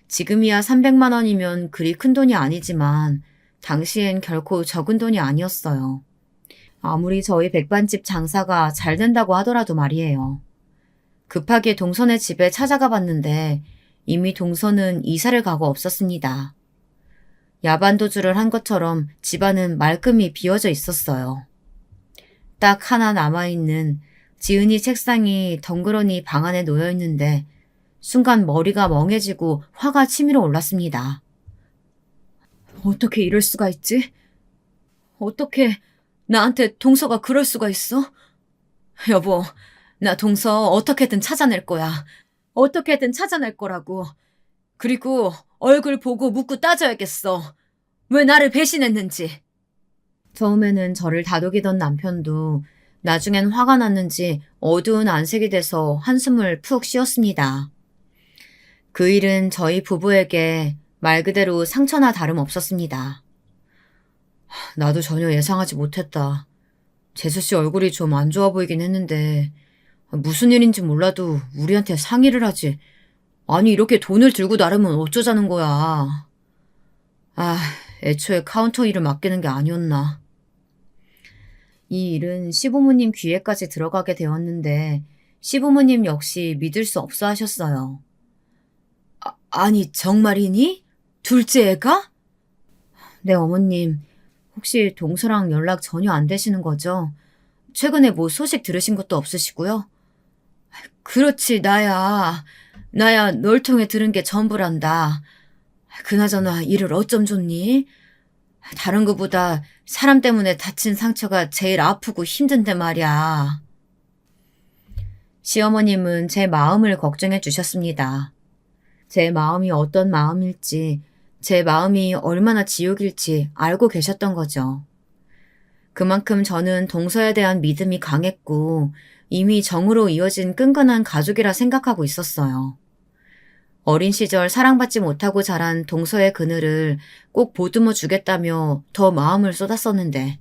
지금이야 300만 원이면 그리 큰 돈이 아니지만 당시엔 결코 적은 돈이 아니었어요. 아무리 저희 백반집 장사가 잘 된다고 하더라도 말이에요. 급하게 동선의 집에 찾아가 봤는데 이미 동선은 이사를 가고 없었습니다. 야반도주를 한 것처럼 집안은 말끔히 비어져 있었어요. 딱 하나 남아있는 지은이 책상이 덩그러니 방 안에 놓여 있는데 순간 머리가 멍해지고 화가 치밀어 올랐습니다. 어떻게 이럴 수가 있지? 어떻게 나한테 동서가 그럴 수가 있어? 여보, 나 동서 어떻게든 찾아낼 거야. 어떻게든 찾아낼 거라고. 그리고 얼굴 보고 묻고 따져야겠어. 왜 나를 배신했는지. 처음에는 저를 다독이던 남편도 나중엔 화가 났는지 어두운 안색이 돼서 한숨을 푹 쉬었습니다. 그 일은 저희 부부에게 말 그대로 상처나 다름없었습니다. 나도 전혀 예상하지 못했다. 재수 씨 얼굴이 좀 안 좋아 보이긴 했는데 무슨 일인지 몰라도 우리한테 상의를 하지. 아니 이렇게 돈을 들고 나르면 어쩌자는 거야. 애초에 카운터 일을 맡기는 게 아니었나. 이 일은 시부모님 귀에까지 들어가게 되었는데 시부모님 역시 믿을 수 없어 하셨어요. 아니 정말이니? 둘째 애가? 네 어머님, 혹시 동서랑 연락 전혀 안 되시는 거죠? 최근에 뭐 소식 들으신 것도 없으시고요? 그렇지 나야 널 통해 들은 게 전부란다. 그나저나 일을 어쩜 좋니? 다른 것보다 사람 때문에 다친 상처가 제일 아프고 힘든데 말이야. 시어머님은 제 마음을 걱정해 주셨습니다. 제 마음이 어떤 마음일지, 제 마음이 얼마나 지옥일지 알고 계셨던 거죠. 그만큼 저는 동서에 대한 믿음이 강했고 이미 정으로 이어진 끈끈한 가족이라 생각하고 있었어요. 어린 시절 사랑받지 못하고 자란 동서의 그늘을 꼭 보듬어 주겠다며 더 마음을 쏟았었는데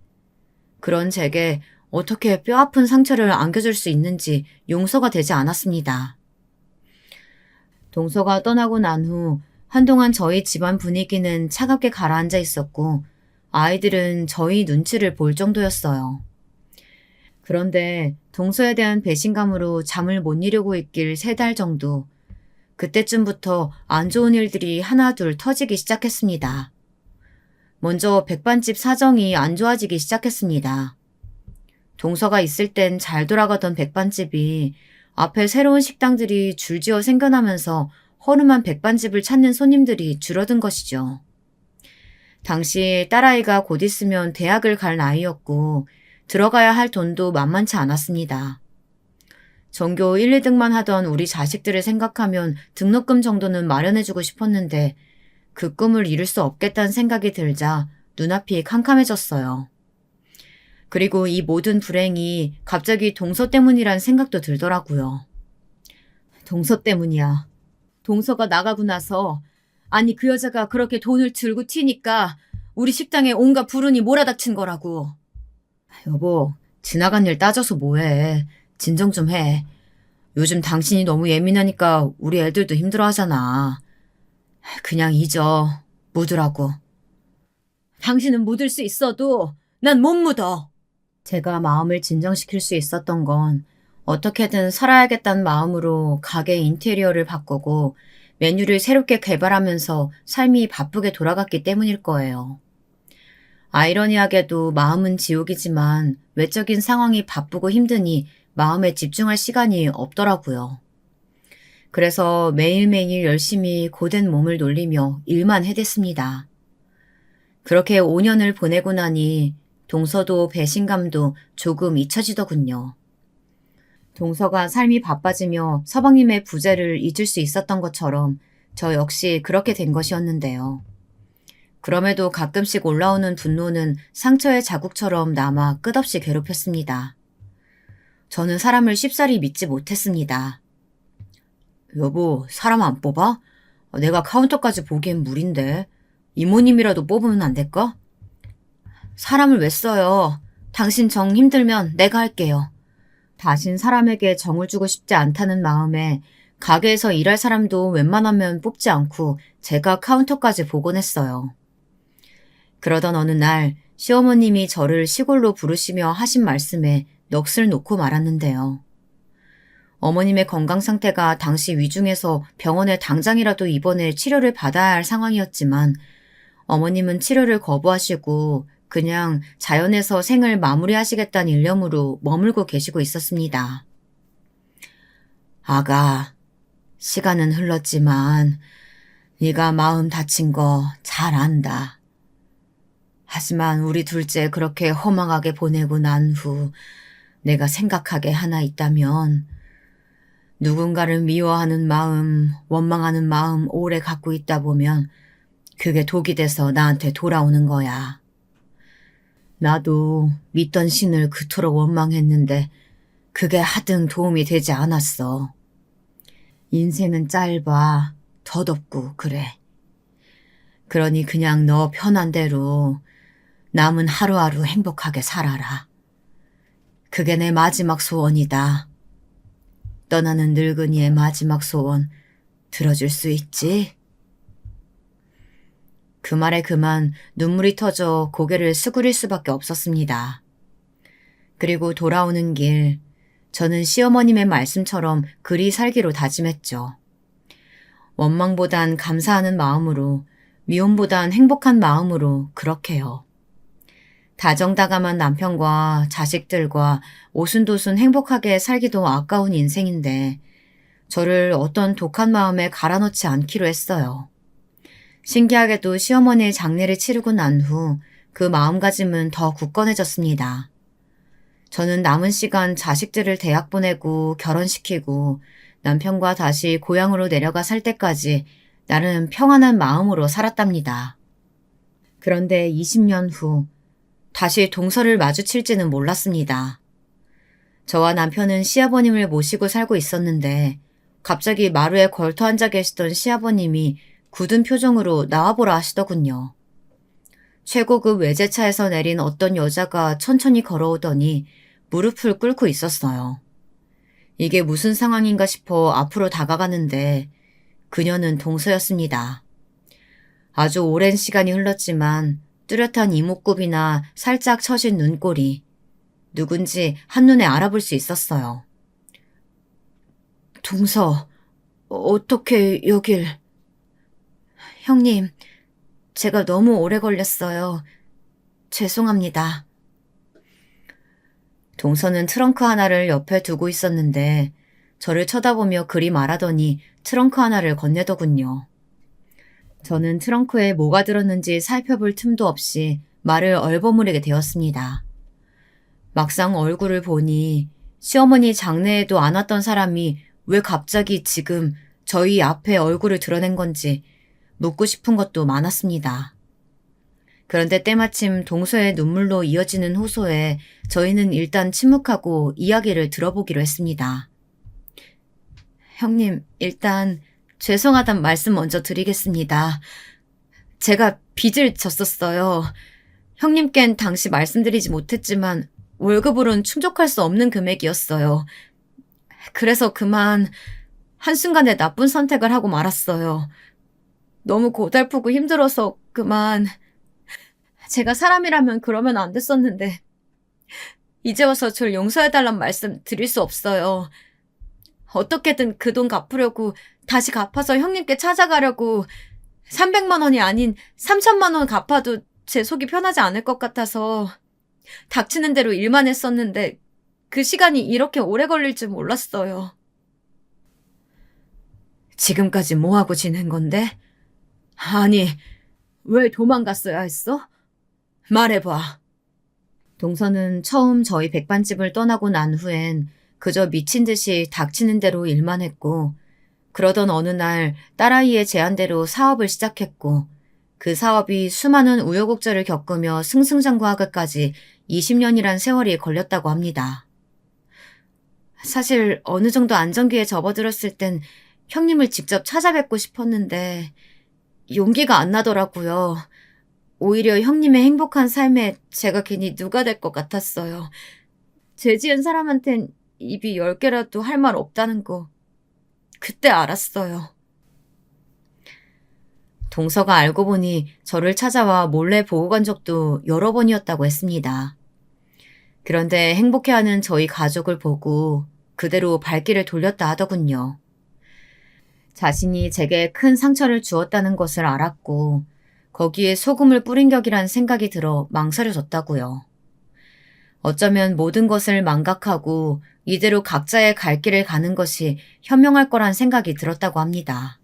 그런 제게 어떻게 뼈아픈 상처를 안겨줄 수 있는지 용서가 되지 않았습니다. 동서가 떠나고 난 후 한동안 저희 집안 분위기는 차갑게 가라앉아 있었고 아이들은 저희 눈치를 볼 정도였어요. 그런데 동서에 대한 배신감으로 잠을 못 이루고 있길 3달 정도, 그때쯤부터 안 좋은 일들이 하나둘 터지기 시작했습니다. 먼저 백반집 사정이 안 좋아지기 시작했습니다. 동서가 있을 땐 잘 돌아가던 백반집이 앞에 새로운 식당들이 줄지어 생겨나면서 허름한 백반집을 찾는 손님들이 줄어든 것이죠. 당시 딸아이가 곧 있으면 대학을 갈 나이였고 들어가야 할 돈도 만만치 않았습니다. 전교 1, 2등만 하던 우리 자식들을 생각하면 등록금 정도는 마련해주고 싶었는데 그 꿈을 이룰 수 없겠다는 생각이 들자 눈앞이 캄캄해졌어요. 그리고 이 모든 불행이 갑자기 동서 때문이란 생각도 들더라고요. 동서 때문이야. 동서가 나가고 나서 아니 그 여자가 그렇게 돈을 들고 튀니까 우리 식당에 온갖 불운이 몰아닥친 거라고. 여보, 지나간 일 따져서 뭐해. 진정 좀 해. 요즘 당신이 너무 예민하니까 우리 애들도 힘들어하잖아. 그냥 잊어. 묻으라고. 당신은 묻을 수 있어도 난 못 묻어. 제가 마음을 진정시킬 수 있었던 건 어떻게든 살아야겠다는 마음으로 가게 인테리어를 바꾸고 메뉴를 새롭게 개발하면서 삶이 바쁘게 돌아갔기 때문일 거예요. 아이러니하게도 마음은 지옥이지만 외적인 상황이 바쁘고 힘드니 마음에 집중할 시간이 없더라고요. 그래서 매일매일 열심히 고된 몸을 놀리며 일만 해댔습니다. 그렇게 5년을 보내고 나니 동서도 배신감도 조금 잊혀지더군요. 동서가 삶이 바빠지며 서방님의 부재를 잊을 수 있었던 것처럼 저 역시 그렇게 된 것이었는데요. 그럼에도 가끔씩 올라오는 분노는 상처의 자국처럼 남아 끝없이 괴롭혔습니다. 저는 사람을 쉽사리 믿지 못했습니다. 여보, 사람 안 뽑아? 내가 카운터까지 보기엔 무리인데. 이모님이라도 뽑으면 안 될까? 사람을 왜 써요? 당신 정 힘들면 내가 할게요. 다신 사람에게 정을 주고 싶지 않다는 마음에 가게에서 일할 사람도 웬만하면 뽑지 않고 제가 카운터까지 보곤 했어요. 그러던 어느 날 시어머님이 저를 시골로 부르시며 하신 말씀에 넋을 놓고 말았는데요. 어머님의 건강 상태가 당시 위중해서 병원에 당장이라도 입원해 치료를 받아야 할 상황이었지만 어머님은 치료를 거부하시고 그냥 자연에서 생을 마무리하시겠다는 일념으로 머물고 계시고 있었습니다. 아가, 시간은 흘렀지만 네가 마음 다친 거 잘 안다. 하지만 우리 둘째 그렇게 허망하게 보내고 난 후 내가 생각하게 하나 있다면 누군가를 미워하는 마음, 원망하는 마음 오래 갖고 있다 보면 그게 독이 돼서 나한테 돌아오는 거야. 나도 믿던 신을 그토록 원망했는데 그게 하등 도움이 되지 않았어. 인생은 짧아, 덧없고 그래. 그러니 그냥 너 편한 대로 남은 하루하루 행복하게 살아라. 그게 내 마지막 소원이다. 떠나는 늙은이의 마지막 소원 들어줄 수 있지? 그 말에 그만 눈물이 터져 고개를 수그릴 수밖에 없었습니다. 그리고 돌아오는 길, 저는 시어머님의 말씀처럼 그리 살기로 다짐했죠. 원망보단 감사하는 마음으로, 미움보단 행복한 마음으로 그렇게요. 다정다감한 남편과 자식들과 오순도순 행복하게 살기도 아까운 인생인데 저를 어떤 독한 마음에 갈아넣지 않기로 했어요. 신기하게도 시어머니의 장례를 치르고 난 후 그 마음가짐은 더 굳건해졌습니다. 저는 남은 시간 자식들을 대학 보내고 결혼시키고 남편과 다시 고향으로 내려가 살 때까지 나름 평안한 마음으로 살았답니다. 그런데 20년 후 다시 동서를 마주칠지는 몰랐습니다. 저와 남편은 시아버님을 모시고 살고 있었는데 갑자기 마루에 걸터 앉아 계시던 시아버님이 굳은 표정으로 나와보라 하시더군요. 최고급 외제차에서 내린 어떤 여자가 천천히 걸어오더니 무릎을 꿇고 있었어요. 이게 무슨 상황인가 싶어 앞으로 다가가는데 그녀는 동서였습니다. 아주 오랜 시간이 흘렀지만 뚜렷한 이목구비나 살짝 처진 눈꼬리, 누군지 한눈에 알아볼 수 있었어요. 동서, 어떻게 여길... 형님, 제가 너무 오래 걸렸어요. 죄송합니다. 동서는 트렁크 하나를 옆에 두고 있었는데 저를 쳐다보며 그리 말하더니 트렁크 하나를 건네더군요. 저는 트렁크에 뭐가 들었는지 살펴볼 틈도 없이 말을 얼버무리게 되었습니다. 막상 얼굴을 보니 시어머니 장례에도 안 왔던 사람이 왜 갑자기 지금 저희 앞에 얼굴을 드러낸 건지 묻고 싶은 것도 많았습니다. 그런데 때마침 동서의 눈물로 이어지는 호소에 저희는 일단 침묵하고 이야기를 들어보기로 했습니다. 형님, 일단 죄송하단 말씀 먼저 드리겠습니다. 제가 빚을 졌었어요. 형님껜 당시 말씀드리지 못했지만 월급으론 충족할 수 없는 금액이었어요. 그래서 그만 한순간에 나쁜 선택을 하고 말았어요. 너무 고달프고 힘들어서 그만. 제가 사람이라면 그러면 안 됐었는데 이제 와서 절 용서해달란 말씀 드릴 수 없어요. 어떻게든 그 돈 갚으려고 다시 갚아서 형님께 찾아가려고 300만 원이 아닌 3천만 원 갚아도 제 속이 편하지 않을 것 같아서 닥치는 대로 일만 했었는데 그 시간이 이렇게 오래 걸릴 줄 몰랐어요. 지금까지 뭐하고 지낸 건데? 아니, 왜 도망갔어야 했어? 말해봐. 동서는 처음 저희 백반집을 떠나고 난 후엔 그저 미친 듯이 닥치는 대로 일만 했고, 그러던 어느 날 딸아이의 제안대로 사업을 시작했고, 그 사업이 수많은 우여곡절을 겪으며 승승장구하기까지 20년이란 세월이 걸렸다고 합니다. 사실 어느 정도 안정기에 접어들었을 땐 형님을 직접 찾아뵙고 싶었는데 용기가 안 나더라고요. 오히려 형님의 행복한 삶에 제가 괜히 누가 될 것 같았어요. 죄 지은 사람한텐 입이 10개라도 할 말 없다는 거 그때 알았어요. 동서가 알고 보니 저를 찾아와 몰래 보고 간 적도 여러 번이었다고 했습니다. 그런데 행복해하는 저희 가족을 보고 그대로 발길을 돌렸다 하더군요. 자신이 제게 큰 상처를 주었다는 것을 알았고 거기에 소금을 뿌린 격이란 생각이 들어 망설여졌다고요. 어쩌면 모든 것을 망각하고 이대로 각자의 갈 길을 가는 것이 현명할 거란 생각이 들었다고 합니다.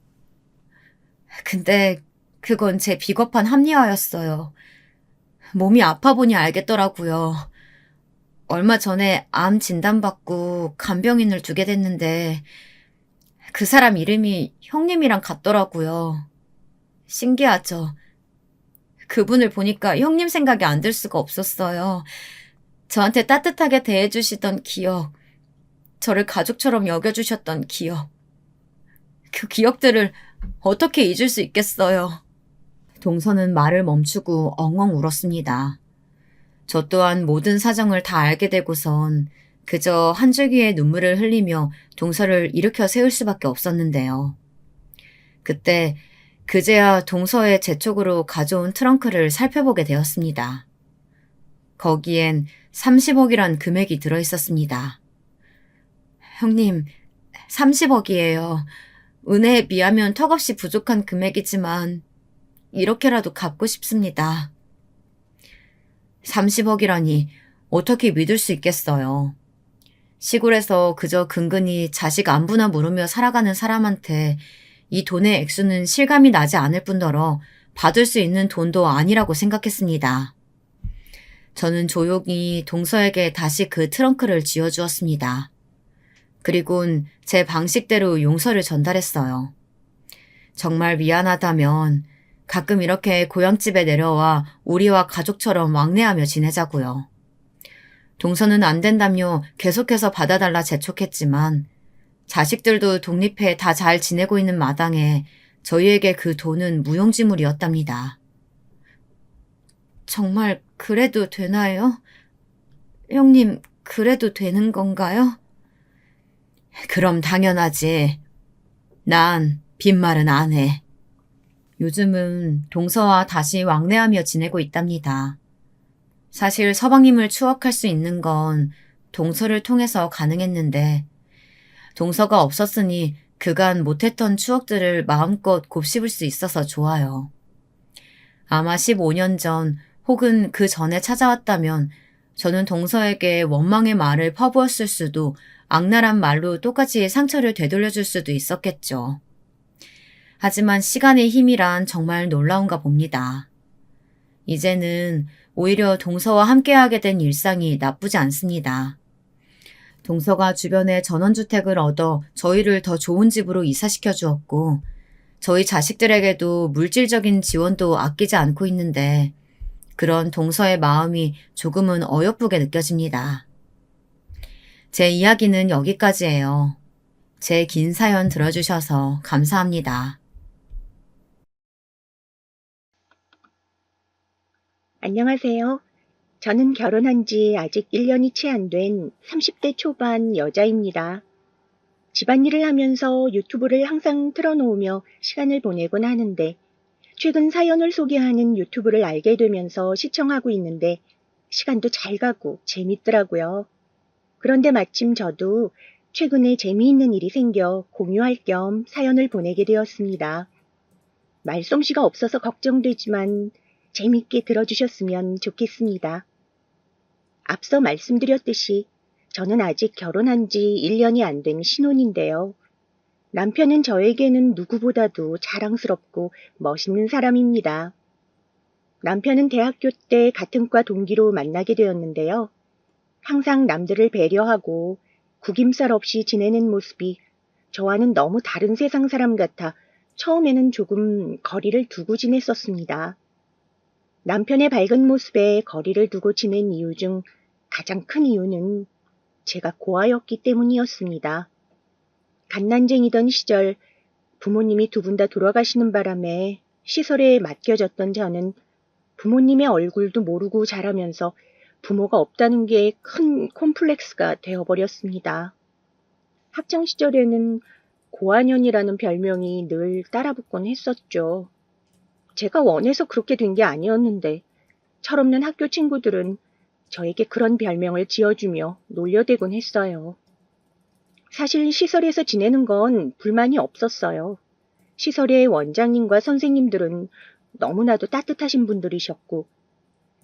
근데 그건 제 비겁한 합리화였어요. 몸이 아파 보니 알겠더라고요. 얼마 전에 암 진단받고 간병인을 두게 됐는데 그 사람 이름이 형님이랑 같더라고요. 신기하죠? 그분을 보니까 형님 생각이 안 들 수가 없었어요. 저한테 따뜻하게 대해주시던 기억, 저를 가족처럼 여겨주셨던 기억. 그 기억들을 어떻게 잊을 수 있겠어요. 동서는 말을 멈추고 엉엉 울었습니다. 저 또한 모든 사정을 다 알게 되고선 그저 한 줄기의 눈물을 흘리며 동서를 일으켜 세울 수밖에 없었는데요. 그때 그제야 동서의 제 쪽으로 가져온 트렁크를 살펴보게 되었습니다. 거기엔 30억이란 금액이 들어있었습니다. 형님, 30억이에요. 은혜에 비하면 턱없이 부족한 금액이지만 이렇게라도 갚고 싶습니다. 30억이라니 어떻게 믿을 수 있겠어요. 시골에서 그저 근근히 자식 안부나 물으며 살아가는 사람한테 이 돈의 액수는 실감이 나지 않을 뿐더러 받을 수 있는 돈도 아니라고 생각했습니다. 저는 조용히 동서에게 다시 그 트렁크를 쥐어주었습니다. 그리곤 제 방식대로 용서를 전달했어요. 정말 미안하다면 가끔 이렇게 고향집에 내려와 우리와 가족처럼 왕래하며 지내자고요. 동서는 안 된다며 계속해서 받아달라 재촉했지만 자식들도 독립해 다 잘 지내고 있는 마당에 저희에게 그 돈은 무용지물이었답니다. 정말 그래도 되나요? 형님, 그래도 되는 건가요? 그럼 당연하지. 난 빈말은 안 해. 요즘은 동서와 다시 왕래하며 지내고 있답니다. 사실 서방님을 추억할 수 있는 건 동서를 통해서 가능했는데 동서가 없었으니 그간 못했던 추억들을 마음껏 곱씹을 수 있어서 좋아요. 아마 15년 전 혹은 그 전에 찾아왔다면 저는 동서에게 원망의 말을 퍼부었을 수도 악랄한 말로 똑같이 상처를 되돌려줄 수도 있었겠죠. 하지만 시간의 힘이란 정말 놀라운가 봅니다. 이제는 오히려 동서와 함께하게 된 일상이 나쁘지 않습니다. 동서가 주변에 전원주택을 얻어 저희를 더 좋은 집으로 이사시켜 주었고, 저희 자식들에게도 물질적인 지원도 아끼지 않고 있는데, 그런 동서의 마음이 조금은 어여쁘게 느껴집니다. 제 이야기는 여기까지예요. 제 긴 사연 들어주셔서 감사합니다. 안녕하세요. 저는 결혼한 지 아직 1년이 채 안 된 30대 초반 여자입니다. 집안일을 하면서 유튜브를 항상 틀어놓으며 시간을 보내곤 하는데 최근 사연을 소개하는 유튜브를 알게 되면서 시청하고 있는데 시간도 잘 가고 재밌더라고요. 그런데 마침 저도 최근에 재미있는 일이 생겨 공유할 겸 사연을 보내게 되었습니다. 말솜씨가 없어서 걱정되지만 재밌게 들어주셨으면 좋겠습니다. 앞서 말씀드렸듯이 저는 아직 결혼한 지 1년이 안 된 신혼인데요. 남편은 저에게는 누구보다도 자랑스럽고 멋있는 사람입니다. 남편은 대학교 때 같은 과 동기로 만나게 되었는데요. 항상 남들을 배려하고 구김살 없이 지내는 모습이 저와는 너무 다른 세상 사람 같아 처음에는 조금 거리를 두고 지냈었습니다. 남편의 밝은 모습에 거리를 두고 지낸 이유 중 가장 큰 이유는 제가 고아였기 때문이었습니다. 갓난쟁이던 시절 부모님이 두 분 다 돌아가시는 바람에 시설에 맡겨졌던 저는 부모님의 얼굴도 모르고 자라면서 부모가 없다는 게 큰 콤플렉스가 되어버렸습니다. 학창 시절에는 고아년이라는 별명이 늘 따라붙곤 했었죠. 제가 원해서 그렇게 된 게 아니었는데 철없는 학교 친구들은 저에게 그런 별명을 지어주며 놀려대곤 했어요. 사실 시설에서 지내는 건 불만이 없었어요. 시설의 원장님과 선생님들은 너무나도 따뜻하신 분들이셨고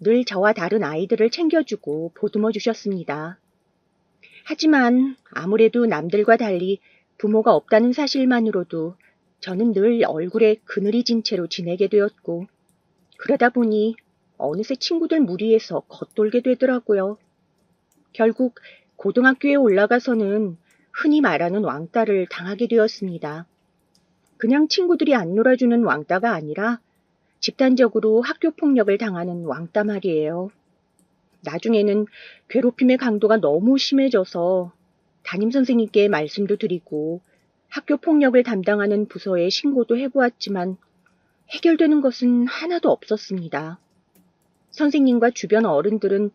늘 저와 다른 아이들을 챙겨주고 보듬어 주셨습니다. 하지만 아무래도 남들과 달리 부모가 없다는 사실만으로도 저는 늘 얼굴에 그늘이 진 채로 지내게 되었고 그러다 보니 어느새 친구들 무리에서 겉돌게 되더라고요. 결국 고등학교에 올라가서는 흔히 말하는 왕따를 당하게 되었습니다. 그냥 친구들이 안 놀아주는 왕따가 아니라 집단적으로 학교 폭력을 당하는 왕따 말이에요. 나중에는 괴롭힘의 강도가 너무 심해져서 담임선생님께 말씀도 드리고 학교 폭력을 담당하는 부서에 신고도 해보았지만 해결되는 것은 하나도 없었습니다. 선생님과 주변 어른들은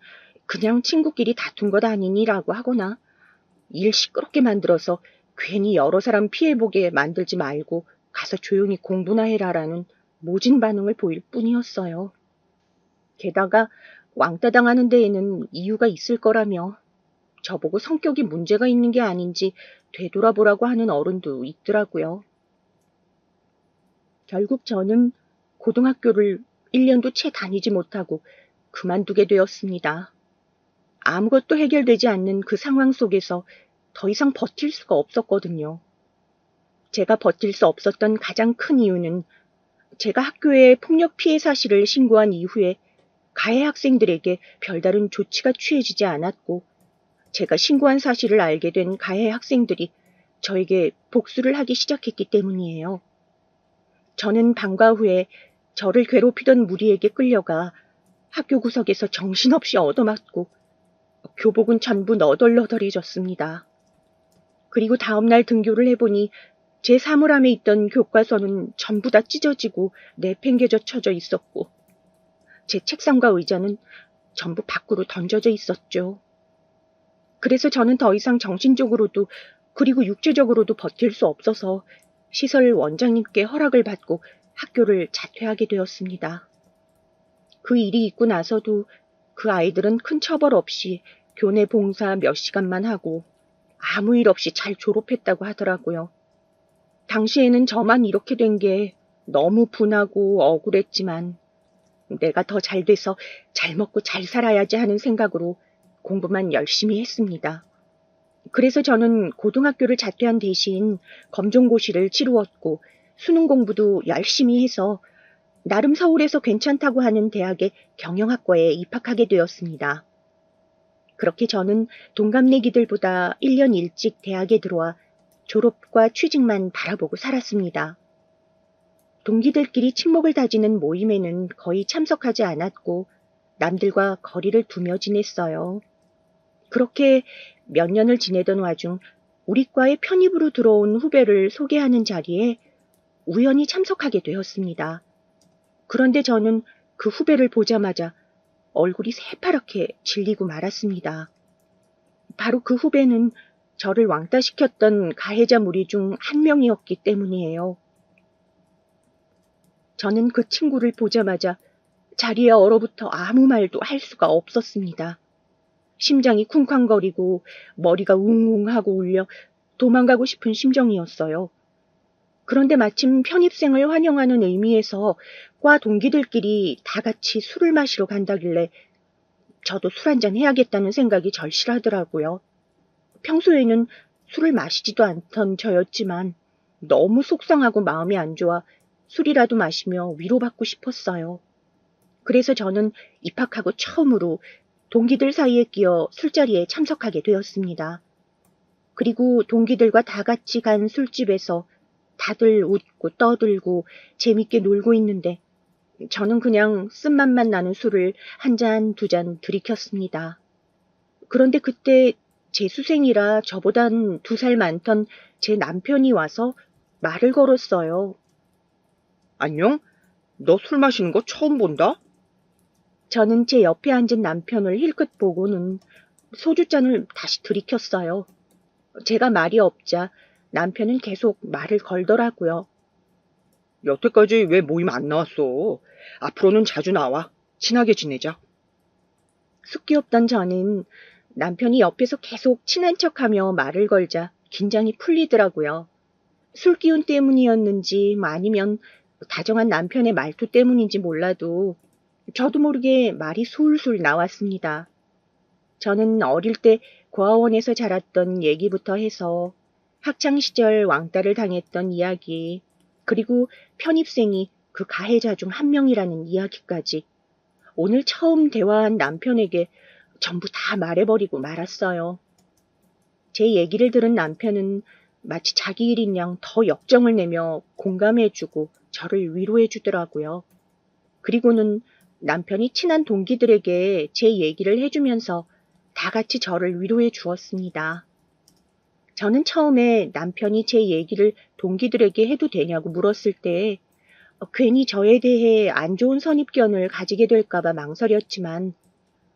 그냥 친구끼리 다툰 것 아니니라고 하거나 일 시끄럽게 만들어서 괜히 여러 사람 피해보게 만들지 말고 가서 조용히 공부나 해라라는 모진 반응을 보일 뿐이었어요. 게다가 왕따 당하는 데에는 이유가 있을 거라며 저보고 성격이 문제가 있는 게 아닌지 되돌아보라고 하는 어른도 있더라고요. 결국 저는 고등학교를 1년도 채 다니지 못하고 그만두게 되었습니다. 아무것도 해결되지 않는 그 상황 속에서 더 이상 버틸 수가 없었거든요. 제가 버틸 수 없었던 가장 큰 이유는 제가 학교에 폭력 피해 사실을 신고한 이후에 가해 학생들에게 별다른 조치가 취해지지 않았고 제가 신고한 사실을 알게 된 가해 학생들이 저에게 복수를 하기 시작했기 때문이에요. 저는 방과 후에 저를 괴롭히던 무리에게 끌려가 학교 구석에서 정신없이 얻어맞고 교복은 전부 너덜너덜해졌습니다. 그리고 다음날 등교를 해보니 제 사물함에 있던 교과서는 전부 다 찢어지고 내팽개져 쳐져 있었고 제 책상과 의자는 전부 밖으로 던져져 있었죠. 그래서 저는 더 이상 정신적으로도 그리고 육체적으로도 버틸 수 없어서 시설 원장님께 허락을 받고 학교를 자퇴하게 되었습니다. 그 일이 있고 나서도 그 아이들은 큰 처벌 없이 교내 봉사 몇 시간만 하고 아무 일 없이 잘 졸업했다고 하더라고요. 당시에는 저만 이렇게 된 게 너무 분하고 억울했지만 내가 더 잘 돼서 잘 먹고 잘 살아야지 하는 생각으로 공부만 열심히 했습니다. 그래서 저는 고등학교를 자퇴한 대신 검정고시를 치루었고 수능 공부도 열심히 해서 나름 서울에서 괜찮다고 하는 대학의 경영학과에 입학하게 되었습니다. 그렇게 저는 동갑내기들보다 1년 일찍 대학에 들어와 졸업과 취직만 바라보고 살았습니다. 동기들끼리 친목을 다지는 모임에는 거의 참석하지 않았고 남들과 거리를 두며 지냈어요. 그렇게 몇 년을 지내던 와중 우리 과에 편입으로 들어온 후배를 소개하는 자리에 우연히 참석하게 되었습니다. 그런데 저는 그 후배를 보자마자 얼굴이 새파랗게 질리고 말았습니다. 바로 그 후배는 저를 왕따시켰던 가해자 무리 중 한 명이었기 때문이에요. 저는 그 친구를 보자마자 자리에 얼어붙어 아무 말도 할 수가 없었습니다. 심장이 쿵쾅거리고 머리가 웅웅하고 울려 도망가고 싶은 심정이었어요. 그런데 마침 편입생을 환영하는 의미에서 과 동기들끼리 다 같이 술을 마시러 간다길래 저도 술 한잔 해야겠다는 생각이 절실하더라고요. 평소에는 술을 마시지도 않던 저였지만 너무 속상하고 마음이 안 좋아 술이라도 마시며 위로받고 싶었어요. 그래서 저는 입학하고 처음으로 동기들 사이에 끼어 술자리에 참석하게 되었습니다. 그리고 동기들과 다 같이 간 술집에서 다들 웃고 떠들고 재밌게 놀고 있는데 저는 그냥 쓴맛만 나는 술을 한 잔, 두 잔 들이켰습니다. 그런데 그때 재수생이라 저보단 2살 많던 제 남편이 와서 말을 걸었어요. 안녕? 너 술 마시는 거 처음 본다? 저는 제 옆에 앉은 남편을 힐끗 보고는 소주잔을 다시 들이켰어요. 제가 말이 없자 남편은 계속 말을 걸더라고요. 여태까지 왜 모임 안 나왔어? 앞으로는 자주 나와. 친하게 지내자. 숫기 없던 저는 남편이 옆에서 계속 친한 척하며 말을 걸자 긴장이 풀리더라고요. 술 기운 때문이었는지 아니면 다정한 남편의 말투 때문인지 몰라도 저도 모르게 말이 술술 나왔습니다. 저는 어릴 때 고아원에서 자랐던 얘기부터 해서 학창시절 왕따를 당했던 이야기, 그리고 편입생이 그 가해자 중 한 명이라는 이야기까지 오늘 처음 대화한 남편에게 전부 다 말해버리고 말았어요. 제 얘기를 들은 남편은 마치 자기 일인 양 더 역정을 내며 공감해주고 저를 위로해주더라고요. 그리고는 남편이 친한 동기들에게 제 얘기를 해주면서 다 같이 저를 위로해 주었습니다. 저는 처음에 남편이 제 얘기를 동기들에게 해도 되냐고 물었을 때 괜히 저에 대해 안 좋은 선입견을 가지게 될까봐 망설였지만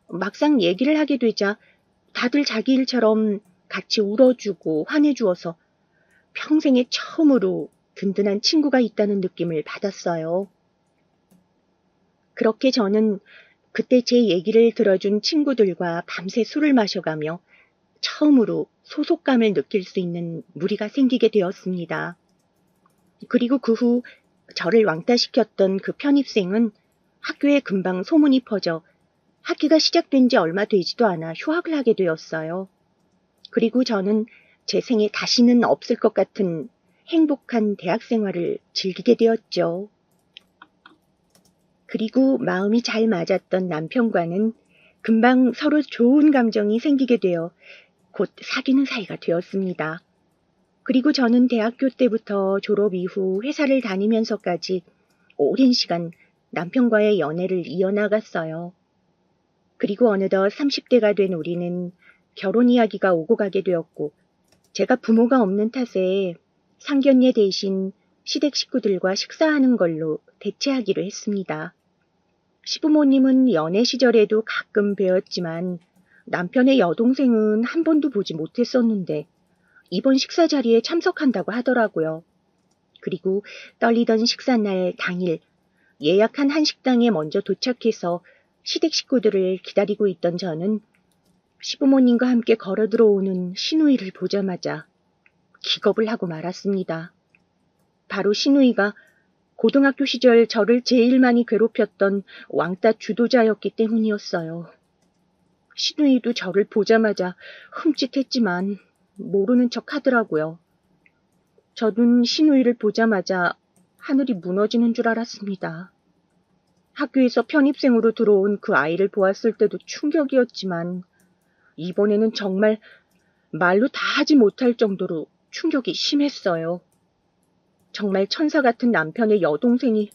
막상 얘기를 하게 되자 다들 자기 일처럼 같이 울어주고 화내주어서 평생에 처음으로 든든한 친구가 있다는 느낌을 받았어요. 그렇게 저는 그때 제 얘기를 들어준 친구들과 밤새 술을 마셔가며 처음으로 소속감을 느낄 수 있는 무리가 생기게 되었습니다. 그리고 그 후 저를 왕따시켰던 그 편입생은 학교에 금방 소문이 퍼져 학기가 시작된 지 얼마 되지도 않아 휴학을 하게 되었어요. 그리고 저는 제 생에 다시는 없을 것 같은 행복한 대학 생활을 즐기게 되었죠. 그리고 마음이 잘 맞았던 남편과는 금방 서로 좋은 감정이 생기게 되어 곧 사귀는 사이가 되었습니다. 그리고 저는 대학교 때부터 졸업 이후 회사를 다니면서까지 오랜 시간 남편과의 연애를 이어나갔어요. 그리고 어느덧 30대가 된 우리는 결혼 이야기가 오고 가게 되었고 제가 부모가 없는 탓에 상견례 대신 시댁 식구들과 식사하는 걸로 대체하기로 했습니다. 시부모님은 연애 시절에도 가끔 뵈었지만 남편의 여동생은 한 번도 보지 못했었는데 이번 식사 자리에 참석한다고 하더라고요. 그리고 떨리던 식사날 당일 예약한 한식당에 먼저 도착해서 시댁 식구들을 기다리고 있던 저는 시부모님과 함께 걸어 들어오는 시누이를 보자마자 기겁을 하고 말았습니다. 바로 시누이가 고등학교 시절 저를 제일 많이 괴롭혔던 왕따 주도자였기 때문이었어요. 시누이도 저를 보자마자 흠칫했지만 모르는 척 하더라고요. 저는 시누이를 보자마자 하늘이 무너지는 줄 알았습니다. 학교에서 편입생으로 들어온 그 아이를 보았을 때도 충격이었지만 이번에는 정말 말로 다 하지 못할 정도로 충격이 심했어요. 정말 천사 같은 남편의 여동생이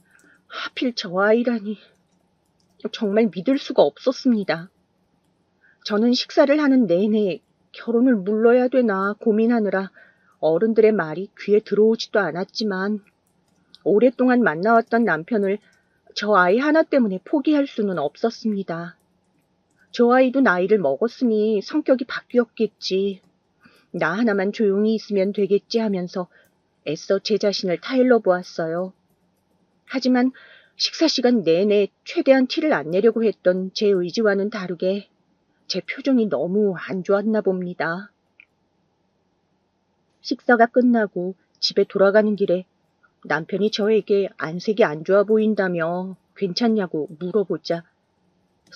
하필 저 아이라니. 정말 믿을 수가 없었습니다. 저는 식사를 하는 내내 결혼을 물러야 되나 고민하느라 어른들의 말이 귀에 들어오지도 않았지만 오랫동안 만나왔던 남편을 저 아이 하나 때문에 포기할 수는 없었습니다. 저 아이도 나이를 먹었으니 성격이 바뀌었겠지. 나 하나만 조용히 있으면 되겠지 하면서 애써 제 자신을 타일러 보았어요. 하지만 식사 시간 내내 최대한 티를 안 내려고 했던 제 의지와는 다르게 제 표정이 너무 안 좋았나 봅니다. 식사가 끝나고 집에 돌아가는 길에 남편이 저에게 안색이 안 좋아 보인다며 괜찮냐고 물어보자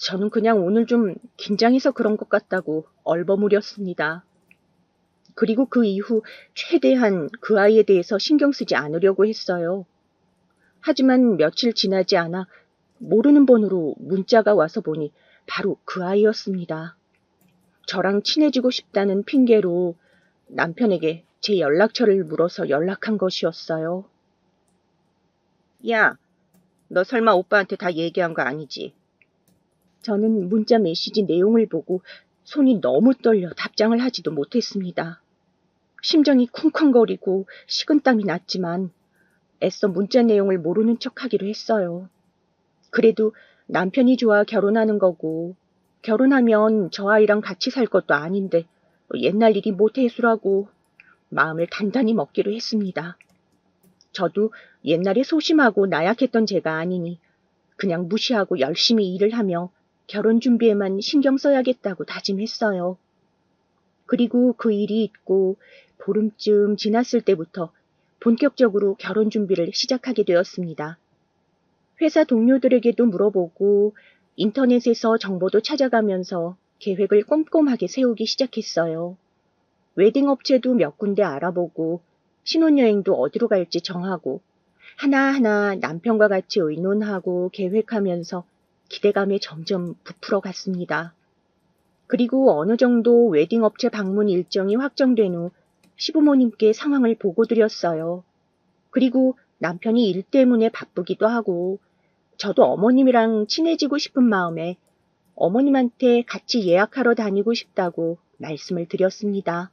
저는 그냥 오늘 좀 긴장해서 그런 것 같다고 얼버무렸습니다. 그리고 그 이후 최대한 그 아이에 대해서 신경 쓰지 않으려고 했어요. 하지만 며칠 지나지 않아 모르는 번호로 문자가 와서 보니 바로 그 아이였습니다. 저랑 친해지고 싶다는 핑계로 남편에게 제 연락처를 물어서 연락한 것이었어요. 야, 너 설마 오빠한테 다 얘기한 거 아니지? 저는 문자 메시지 내용을 보고 손이 너무 떨려 답장을 하지도 못했습니다. 심장이 쿵쾅거리고 식은땀이 났지만 애써 문자 내용을 모르는 척하기로 했어요. 그래도 남편이 좋아 결혼하는 거고 결혼하면 저 아이랑 같이 살 것도 아닌데 옛날 일이 모태수라고 마음을 단단히 먹기로 했습니다. 저도 옛날에 소심하고 나약했던 제가 아니니 그냥 무시하고 열심히 일을 하며 결혼 준비에만 신경 써야겠다고 다짐했어요. 그리고 그 일이 있고 보름쯤 지났을 때부터 본격적으로 결혼 준비를 시작하게 되었습니다. 회사 동료들에게도 물어보고 인터넷에서 정보도 찾아가면서 계획을 꼼꼼하게 세우기 시작했어요. 웨딩 업체도 몇 군데 알아보고 신혼여행도 어디로 갈지 정하고 하나하나 남편과 같이 의논하고 계획하면서 기대감에 점점 부풀어 갔습니다. 그리고 어느 정도 웨딩 업체 방문 일정이 확정된 후 시부모님께 상황을 보고드렸어요. 그리고 남편이 일 때문에 바쁘기도 하고 저도 어머님이랑 친해지고 싶은 마음에 어머님한테 같이 예약하러 다니고 싶다고 말씀을 드렸습니다.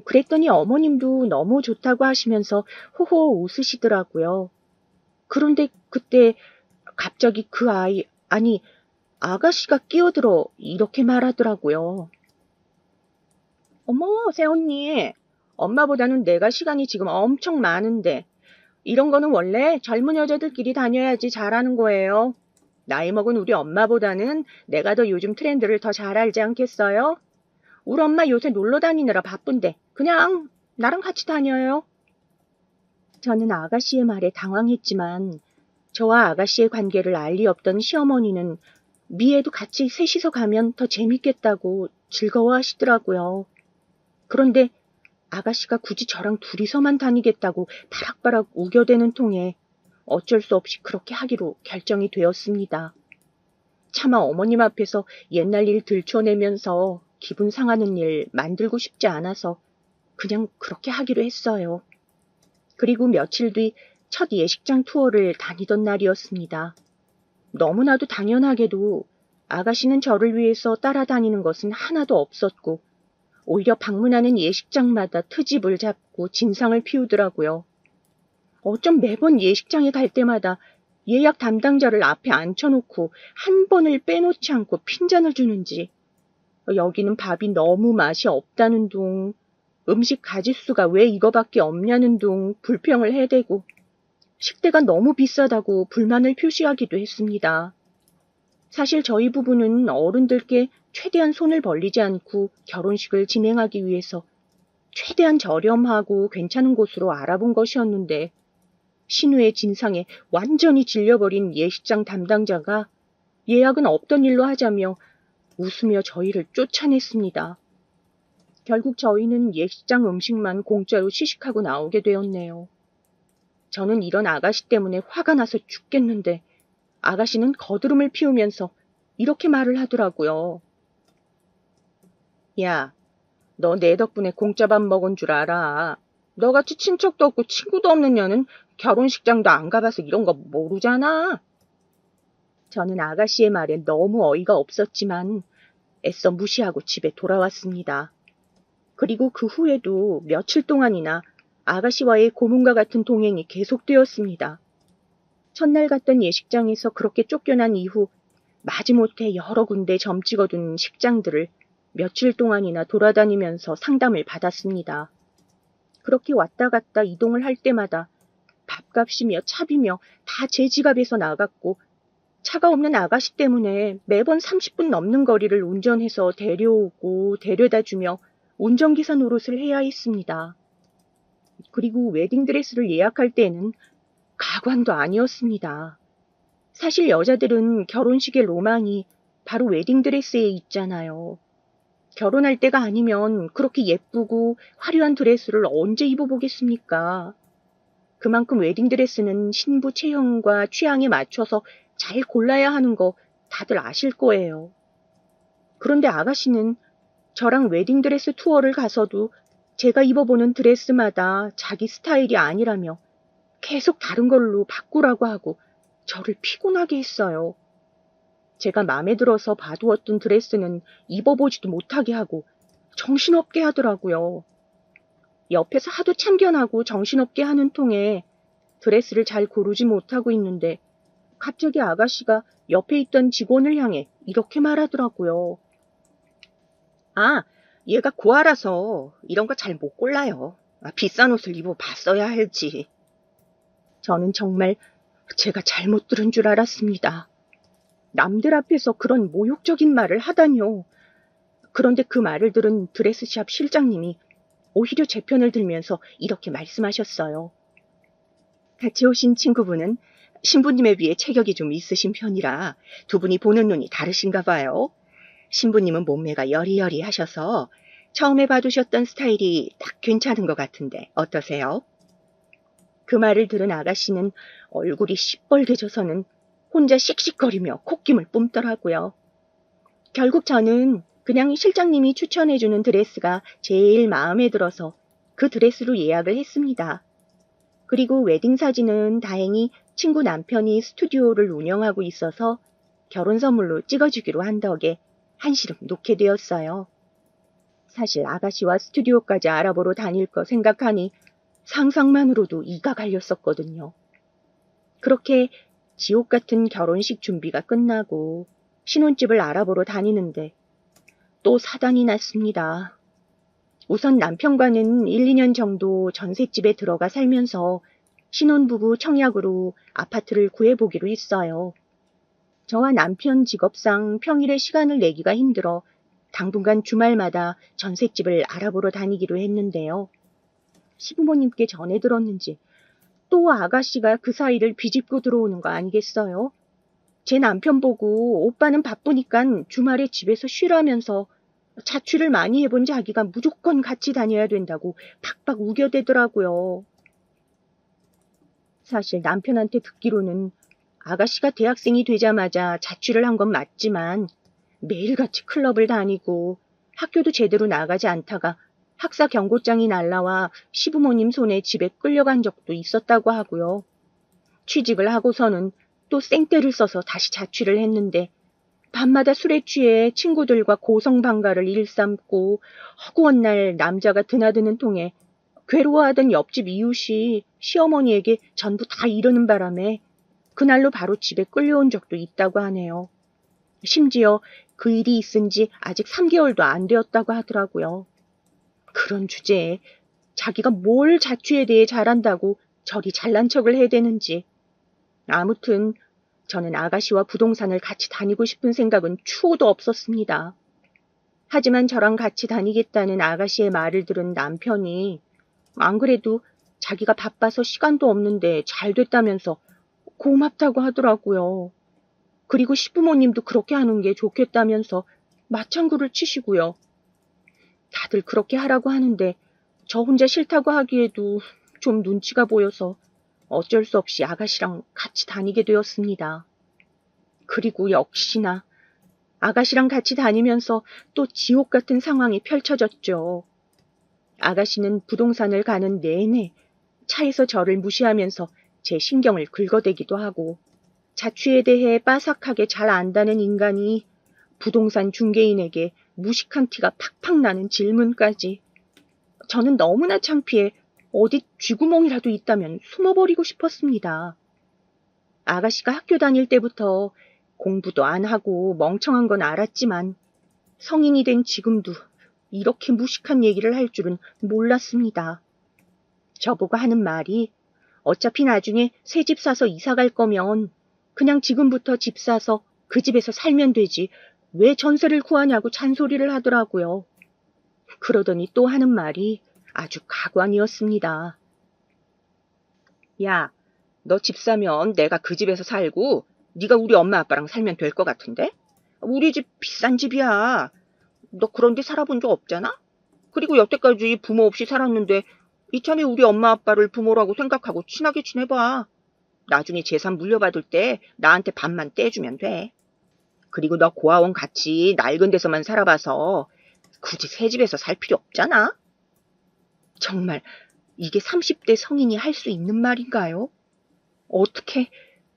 그랬더니 어머님도 너무 좋다고 하시면서 호호 웃으시더라고요. 그런데 그때 갑자기 그 아니 아가씨가 끼어들어 이렇게 말하더라고요. 어머, 새언니. 엄마보다는 내가 시간이 지금 엄청 많은데 이런 거는 원래 젊은 여자들끼리 다녀야지 잘하는 거예요. 나이 먹은 우리 엄마보다는 내가 더 요즘 트렌드를 더 잘 알지 않겠어요? 우리 엄마 요새 놀러 다니느라 바쁜데 그냥 나랑 같이 다녀요. 저는 아가씨의 말에 당황했지만 저와 아가씨의 관계를 알 리 없던 시어머니는 미애도 같이 셋이서 가면 더 재밌겠다고 즐거워하시더라고요. 그런데 아가씨가 굳이 저랑 둘이서만 다니겠다고 바락바락 우겨대는 통에 어쩔 수 없이 그렇게 하기로 결정이 되었습니다. 차마 어머님 앞에서 옛날 일 들춰내면서 기분 상하는 일 만들고 싶지 않아서 그냥 그렇게 하기로 했어요. 그리고 며칠 뒤 첫 예식장 투어를 다니던 날이었습니다. 너무나도 당연하게도 아가씨는 저를 위해서 따라다니는 것은 하나도 없었고 오히려 방문하는 예식장마다 트집을 잡고 진상을 피우더라고요. 어쩜 매번 예식장에 갈 때마다 예약 담당자를 앞에 앉혀놓고 한 번을 빼놓지 않고 핀잔을 주는지, 여기는 밥이 너무 맛이 없다는 둥, 음식 가짓수가 왜 이거밖에 없냐는 둥 불평을 해대고 식대가 너무 비싸다고 불만을 표시하기도 했습니다. 사실 저희 부부는 어른들께 최대한 손을 벌리지 않고 결혼식을 진행하기 위해서 최대한 저렴하고 괜찮은 곳으로 알아본 것이었는데 신우의 진상에 완전히 질려버린 예식장 담당자가 예약은 없던 일로 하자며 웃으며 저희를 쫓아냈습니다. 결국 저희는 예식장 음식만 공짜로 시식하고 나오게 되었네요. 저는 이런 아가씨 때문에 화가 나서 죽겠는데 아가씨는 거드름을 피우면서 이렇게 말을 하더라고요. 야, 너 내 덕분에 공짜 밥 먹은 줄 알아. 너같이 친척도 없고 친구도 없는 년은 결혼식장도 안 가봐서 이런 거 모르잖아. 저는 아가씨의 말에 너무 어이가 없었지만 애써 무시하고 집에 돌아왔습니다. 그리고 그 후에도 며칠 동안이나 아가씨와의 고문과 같은 동행이 계속되었습니다. 첫날 갔던 예식장에서 그렇게 쫓겨난 이후 마지못해 여러 군데 점 찍어둔 식장들을 며칠 동안이나 돌아다니면서 상담을 받았습니다. 그렇게 왔다 갔다 이동을 할 때마다 밥값이며 차비며 다 제 지갑에서 나갔고 차가 없는 아가씨 때문에 매번 30분 넘는 거리를 운전해서 데려오고 데려다주며 운전기사 노릇을 해야 했습니다. 그리고 웨딩드레스를 예약할 때는 가관도 아니었습니다. 사실 여자들은 결혼식의 로망이 바로 웨딩드레스에 있잖아요. 결혼할 때가 아니면 그렇게 예쁘고 화려한 드레스를 언제 입어보겠습니까? 그만큼 웨딩드레스는 신부 체형과 취향에 맞춰서 잘 골라야 하는 거 다들 아실 거예요. 그런데 아가씨는 저랑 웨딩드레스 투어를 가서도 제가 입어보는 드레스마다 자기 스타일이 아니라며 계속 다른 걸로 바꾸라고 하고 저를 피곤하게 했어요. 제가 마음에 들어서 봐두었던 드레스는 입어보지도 못하게 하고 정신없게 하더라고요. 옆에서 하도 참견하고 정신없게 하는 통에 드레스를 잘 고르지 못하고 있는데 갑자기 아가씨가 옆에 있던 직원을 향해 이렇게 말하더라고요. 아, 얘가 고아라서 이런 거 잘 못 골라요. 비싼 옷을 입어봤어야 할지. 저는 정말 제가 잘못 들은 줄 알았습니다. 남들 앞에서 그런 모욕적인 말을 하다뇨. 그런데 그 말을 들은 드레스샵 실장님이 오히려 제 편을 들면서 이렇게 말씀하셨어요. 같이 오신 친구분은 신부님에 비해 체격이 좀 있으신 편이라 두 분이 보는 눈이 다르신가 봐요. 신부님은 몸매가 여리여리하셔서 처음에 봐두셨던 스타일이 딱 괜찮은 것 같은데 어떠세요? 그 말을 들은 아가씨는 얼굴이 시뻘개져서는 혼자 씩씩거리며 콧김을 뿜더라고요. 결국 저는 그냥 실장님이 추천해주는 드레스가 제일 마음에 들어서 그 드레스로 예약을 했습니다. 그리고 웨딩 사진은 다행히 친구 남편이 스튜디오를 운영하고 있어서 결혼 선물로 찍어주기로 한 덕에 한시름 놓게 되었어요. 사실 아가씨와 스튜디오까지 알아보러 다닐 거 생각하니 상상만으로도 이가 갈렸었거든요. 그렇게 지옥 같은 결혼식 준비가 끝나고 신혼집을 알아보러 다니는데 또 사단이 났습니다. 우선 남편과는 1, 2년 정도 전셋집에 들어가 살면서 신혼부부 청약으로 아파트를 구해보기로 했어요. 저와 남편 직업상 평일에 시간을 내기가 힘들어 당분간 주말마다 전셋집을 알아보러 다니기로 했는데요. 시부모님께 전해 들었는지 또 아가씨가 그 사이를 비집고 들어오는 거 아니겠어요? 제 남편 보고 오빠는 바쁘니까 주말에 집에서 쉬라면서 자취를 많이 해본 자기가 무조건 같이 다녀야 된다고 팍팍 우겨대더라고요. 사실 남편한테 듣기로는 아가씨가 대학생이 되자마자 자취를 한 건 맞지만 매일같이 클럽을 다니고 학교도 제대로 나가지 않다가 학사 경고장이 날라와 시부모님 손에 집에 끌려간 적도 있었다고 하고요. 취직을 하고서는 또 생떼를 써서 다시 자취를 했는데 밤마다 술에 취해 친구들과 고성방가를 일삼고 허구한 날 남자가 드나드는 통에 괴로워하던 옆집 이웃이 시어머니에게 전부 다 이러는 바람에 그날로 바로 집에 끌려온 적도 있다고 하네요. 심지어 그 일이 있은 지 아직 3개월도 안 되었다고 하더라고요. 그런 주제에 자기가 뭘 자취에 대해 잘한다고 저리 잘난 척을 해대는지. 아무튼 저는 아가씨와 부동산을 같이 다니고 싶은 생각은 추호도 없었습니다. 하지만 저랑 같이 다니겠다는 아가씨의 말을 들은 남편이 안 그래도 자기가 바빠서 시간도 없는데 잘 됐다면서 고맙다고 하더라고요. 그리고 시부모님도 그렇게 하는 게 좋겠다면서 맞장구를 치시고요. 다들 그렇게 하라고 하는데 저 혼자 싫다고 하기에도 좀 눈치가 보여서 어쩔 수 없이 아가씨랑 같이 다니게 되었습니다. 그리고 역시나 아가씨랑 같이 다니면서 또 지옥 같은 상황이 펼쳐졌죠. 아가씨는 부동산을 가는 내내 차에서 저를 무시하면서 제 신경을 긁어대기도 하고 자취에 대해 빠삭하게 잘 안다는 인간이 부동산 중개인에게 무식한 티가 팍팍 나는 질문까지. 저는 너무나 창피해 어디 쥐구멍이라도 있다면 숨어버리고 싶었습니다. 아가씨가 학교 다닐 때부터 공부도 안 하고 멍청한 건 알았지만 성인이 된 지금도 이렇게 무식한 얘기를 할 줄은 몰랐습니다. 저보고 하는 말이 어차피 나중에 새 집 사서 이사 갈 거면 그냥 지금부터 집 사서 그 집에서 살면 되지 왜 전세를 구하냐고 잔소리를 하더라고요. 그러더니 또 하는 말이 아주 가관이었습니다. 야, 너 집 사면 내가 그 집에서 살고 네가 우리 엄마 아빠랑 살면 될 것 같은데? 우리 집 비싼 집이야. 너 그런 데 살아본 적 없잖아? 그리고 여태까지 부모 없이 살았는데 이참에 우리 엄마 아빠를 부모라고 생각하고 친하게 지내봐. 나중에 재산 물려받을 때 나한테 반만 떼주면 돼. 그리고 너 고아원 같이 낡은 데서만 살아봐서 굳이 새 집에서 살 필요 없잖아? 정말 이게 30대 성인이 할 수 있는 말인가요? 어떻게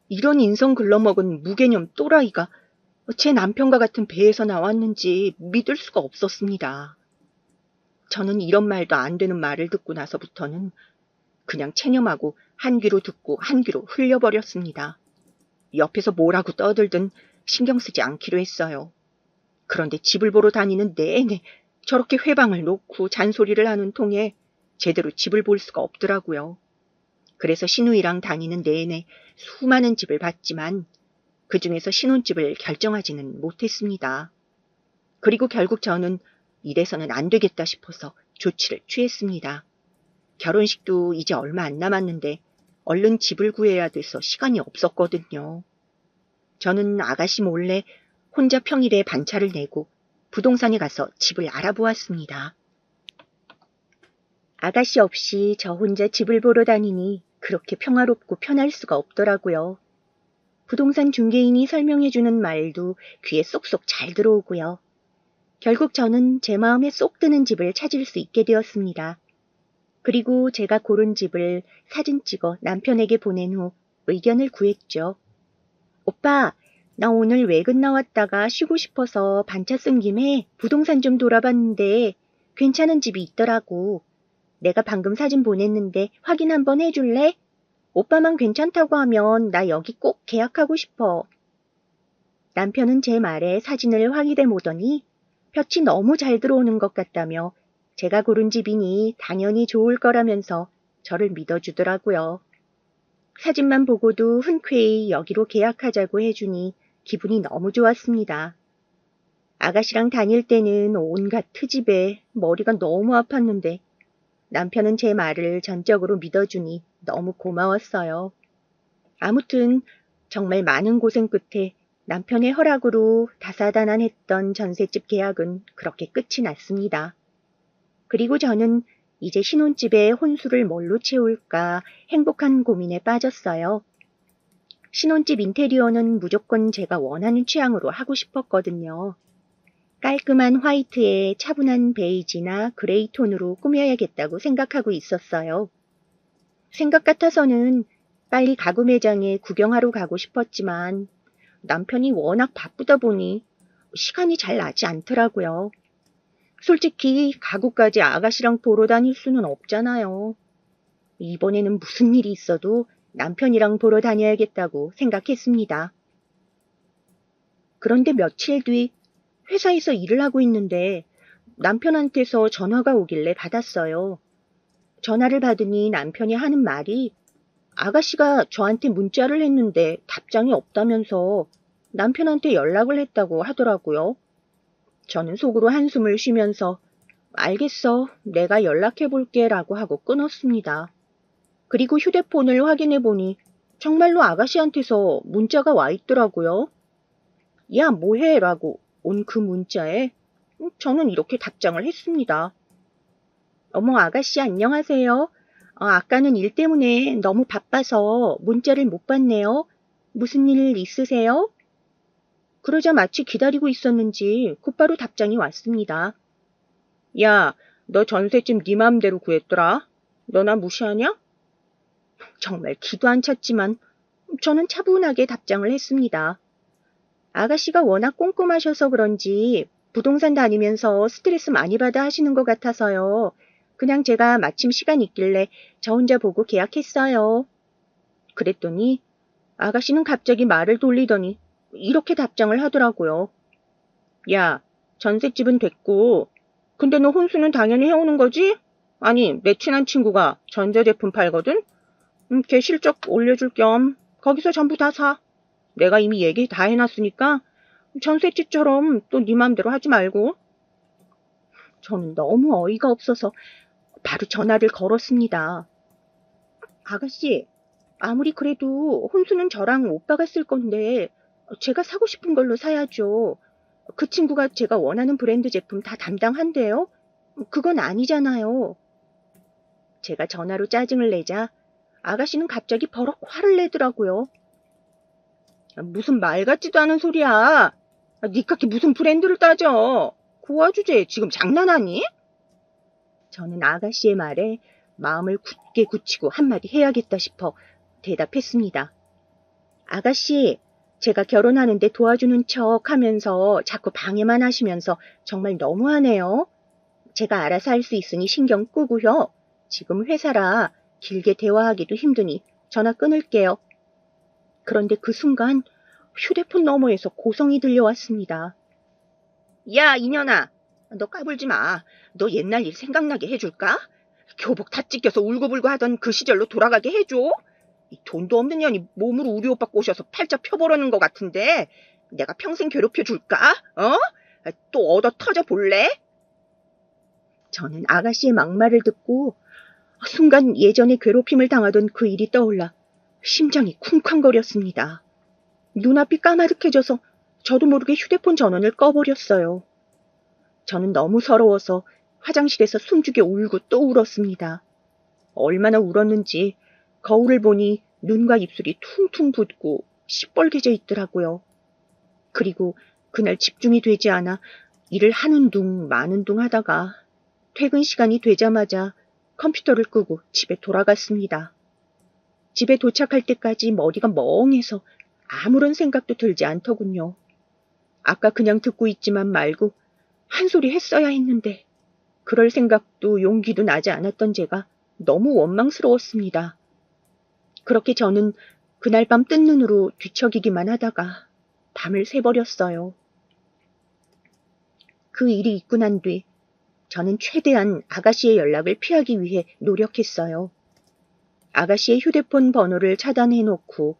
이런 인성 글러먹은 무개념 또라이가 제 남편과 같은 배에서 나왔는지 믿을 수가 없었습니다. 저는 이런 말도 안 되는 말을 듣고 나서부터는 그냥 체념하고 한 귀로 듣고 한 귀로 흘려버렸습니다. 옆에서 뭐라고 떠들든 신경 쓰지 않기로 했어요. 그런데 집을 보러 다니는 내내 저렇게 회방을 놓고 잔소리를 하는 통에 제대로 집을 볼 수가 없더라고요. 그래서 시누이랑 다니는 내내 수많은 집을 봤지만 그중에서 신혼집을 결정하지는 못했습니다. 그리고 결국 저는 이래서는 안 되겠다 싶어서 조치를 취했습니다. 결혼식도 이제 얼마 안 남았는데 얼른 집을 구해야 돼서 시간이 없었거든요. 저는 아가씨 몰래 혼자 평일에 반차를 내고 부동산에 가서 집을 알아보았습니다. 아가씨 없이 저 혼자 집을 보러 다니니 그렇게 평화롭고 편할 수가 없더라고요. 부동산 중개인이 설명해주는 말도 귀에 쏙쏙 잘 들어오고요. 결국 저는 제 마음에 쏙 드는 집을 찾을 수 있게 되었습니다. 그리고 제가 고른 집을 사진 찍어 남편에게 보낸 후 의견을 구했죠. 오빠, 나 오늘 외근 나왔다가 쉬고 싶어서 반차 쓴 김에 부동산 좀 돌아봤는데 괜찮은 집이 있더라고. 내가 방금 사진 보냈는데 확인 한번 해줄래? 오빠만 괜찮다고 하면 나 여기 꼭 계약하고 싶어. 남편은 제 말에 사진을 확인해 보더니 볕이 너무 잘 들어오는 것 같다며 제가 고른 집이니 당연히 좋을 거라면서 저를 믿어주더라고요. 사진만 보고도 흔쾌히 여기로 계약하자고 해주니 기분이 너무 좋았습니다. 아가씨랑 다닐 때는 온갖 트집에 머리가 너무 아팠는데 남편은 제 말을 전적으로 믿어주니 너무 고마웠어요. 아무튼 정말 많은 고생 끝에 남편의 허락으로 다사다난했던 전셋집 계약은 그렇게 끝이 났습니다. 그리고 저는 이제 신혼집에 혼수를 뭘로 채울까 행복한 고민에 빠졌어요. 신혼집 인테리어는 무조건 제가 원하는 취향으로 하고 싶었거든요. 깔끔한 화이트에 차분한 베이지나 그레이 톤으로 꾸며야겠다고 생각하고 있었어요. 생각 같아서는 빨리 가구 매장에 구경하러 가고 싶었지만 남편이 워낙 바쁘다 보니 시간이 잘 나지 않더라고요. 솔직히 가구까지 아가씨랑 보러 다닐 수는 없잖아요. 이번에는 무슨 일이 있어도 남편이랑 보러 다녀야겠다고 생각했습니다. 그런데 며칠 뒤 회사에서 일을 하고 있는데 남편한테서 전화가 오길래 받았어요. 전화를 받으니 남편이 하는 말이 아가씨가 저한테 문자를 했는데 답장이 없다면서 남편한테 연락을 했다고 하더라고요. 저는 속으로 한숨을 쉬면서 알겠어, 내가 연락해볼게 라고 하고 끊었습니다. 그리고 휴대폰을 확인해 보니 정말로 아가씨한테서 문자가 와 있더라고요. 야, 뭐해? 라고 온 그 문자에 저는 이렇게 답장을 했습니다. 어머, 아가씨 안녕하세요. 아까는 일 때문에 너무 바빠서 문자를 못 봤네요. 무슨 일 있으세요? 그러자 마치 기다리고 있었는지 곧바로 답장이 왔습니다. 야, 너 전셋집 네 맘대로 구했더라? 너 나 무시하냐? 정말 기도 안 찼지만 저는 차분하게 답장을 했습니다. 아가씨가 워낙 꼼꼼하셔서 그런지 부동산 다니면서 스트레스 많이 받아 하시는 것 같아서요. 그냥 제가 마침 시간 있길래 저 혼자 보고 계약했어요. 그랬더니 아가씨는 갑자기 말을 돌리더니 이렇게 답장을 하더라고요. 야, 전셋집은 됐고, 근데 너 혼수는 당연히 해오는 거지? 아니, 내 친한 친구가 전자제품 팔거든? 걔 실적 올려줄 겸 거기서 전부 다 사. 내가 이미 얘기 다 해놨으니까 전셋집처럼 또 네 맘대로 하지 말고. 저는 너무 어이가 없어서 바로 전화를 걸었습니다. 아가씨, 아무리 그래도 혼수는 저랑 오빠가 쓸 건데 제가 사고 싶은 걸로 사야죠. 그 친구가 제가 원하는 브랜드 제품 다 담당한대요. 그건 아니잖아요. 제가 전화로 짜증을 내자 아가씨는 갑자기 버럭 화를 내더라고요. 무슨 말 같지도 않은 소리야. 니깎이 무슨 브랜드를 따져. 고아 주제에 지금 장난하니? 저는 아가씨의 말에 마음을 굳게 굳히고 한마디 해야겠다 싶어 대답했습니다. 아가씨, 제가 결혼하는데 도와주는 척 하면서 자꾸 방해만 하시면서 정말 너무하네요. 제가 알아서 할 수 있으니 신경 끄고요. 지금 회사라 길게 대화하기도 힘드니 전화 끊을게요. 그런데 그 순간 휴대폰 너머에서 고성이 들려왔습니다. 야, 이년아. 너 까불지 마. 너 옛날 일 생각나게 해줄까? 교복 다 찢겨서 울고불고 하던 그 시절로 돌아가게 해줘. 이 돈도 없는 년이 몸으로 우리 오빠 꼬셔서 팔자 펴보려는 것 같은데 내가 평생 괴롭혀줄까? 또 얻어 터져 볼래? 저는 아가씨의 막말을 듣고 순간 예전에 괴롭힘을 당하던 그 일이 떠올라 심장이 쿵쾅거렸습니다. 눈앞이 까마득해져서 저도 모르게 휴대폰 전원을 꺼버렸어요. 저는 너무 서러워서 화장실에서 숨죽여 울고 또 울었습니다. 얼마나 울었는지 거울을 보니 눈과 입술이 퉁퉁 붓고 시뻘개져 있더라고요. 그리고 그날 집중이 되지 않아 일을 하는 둥 마는 둥 하다가 퇴근 시간이 되자마자 컴퓨터를 끄고 집에 돌아갔습니다. 집에 도착할 때까지 머리가 멍해서 아무런 생각도 들지 않더군요. 아까 그냥 듣고 있지만 말고 한 소리 했어야 했는데 그럴 생각도 용기도 나지 않았던 제가 너무 원망스러웠습니다. 그렇게 저는 그날 밤 뜬 눈으로 뒤척이기만 하다가 밤을 새버렸어요. 그 일이 있고 난 뒤 저는 최대한 아가씨의 연락을 피하기 위해 노력했어요. 아가씨의 휴대폰 번호를 차단해놓고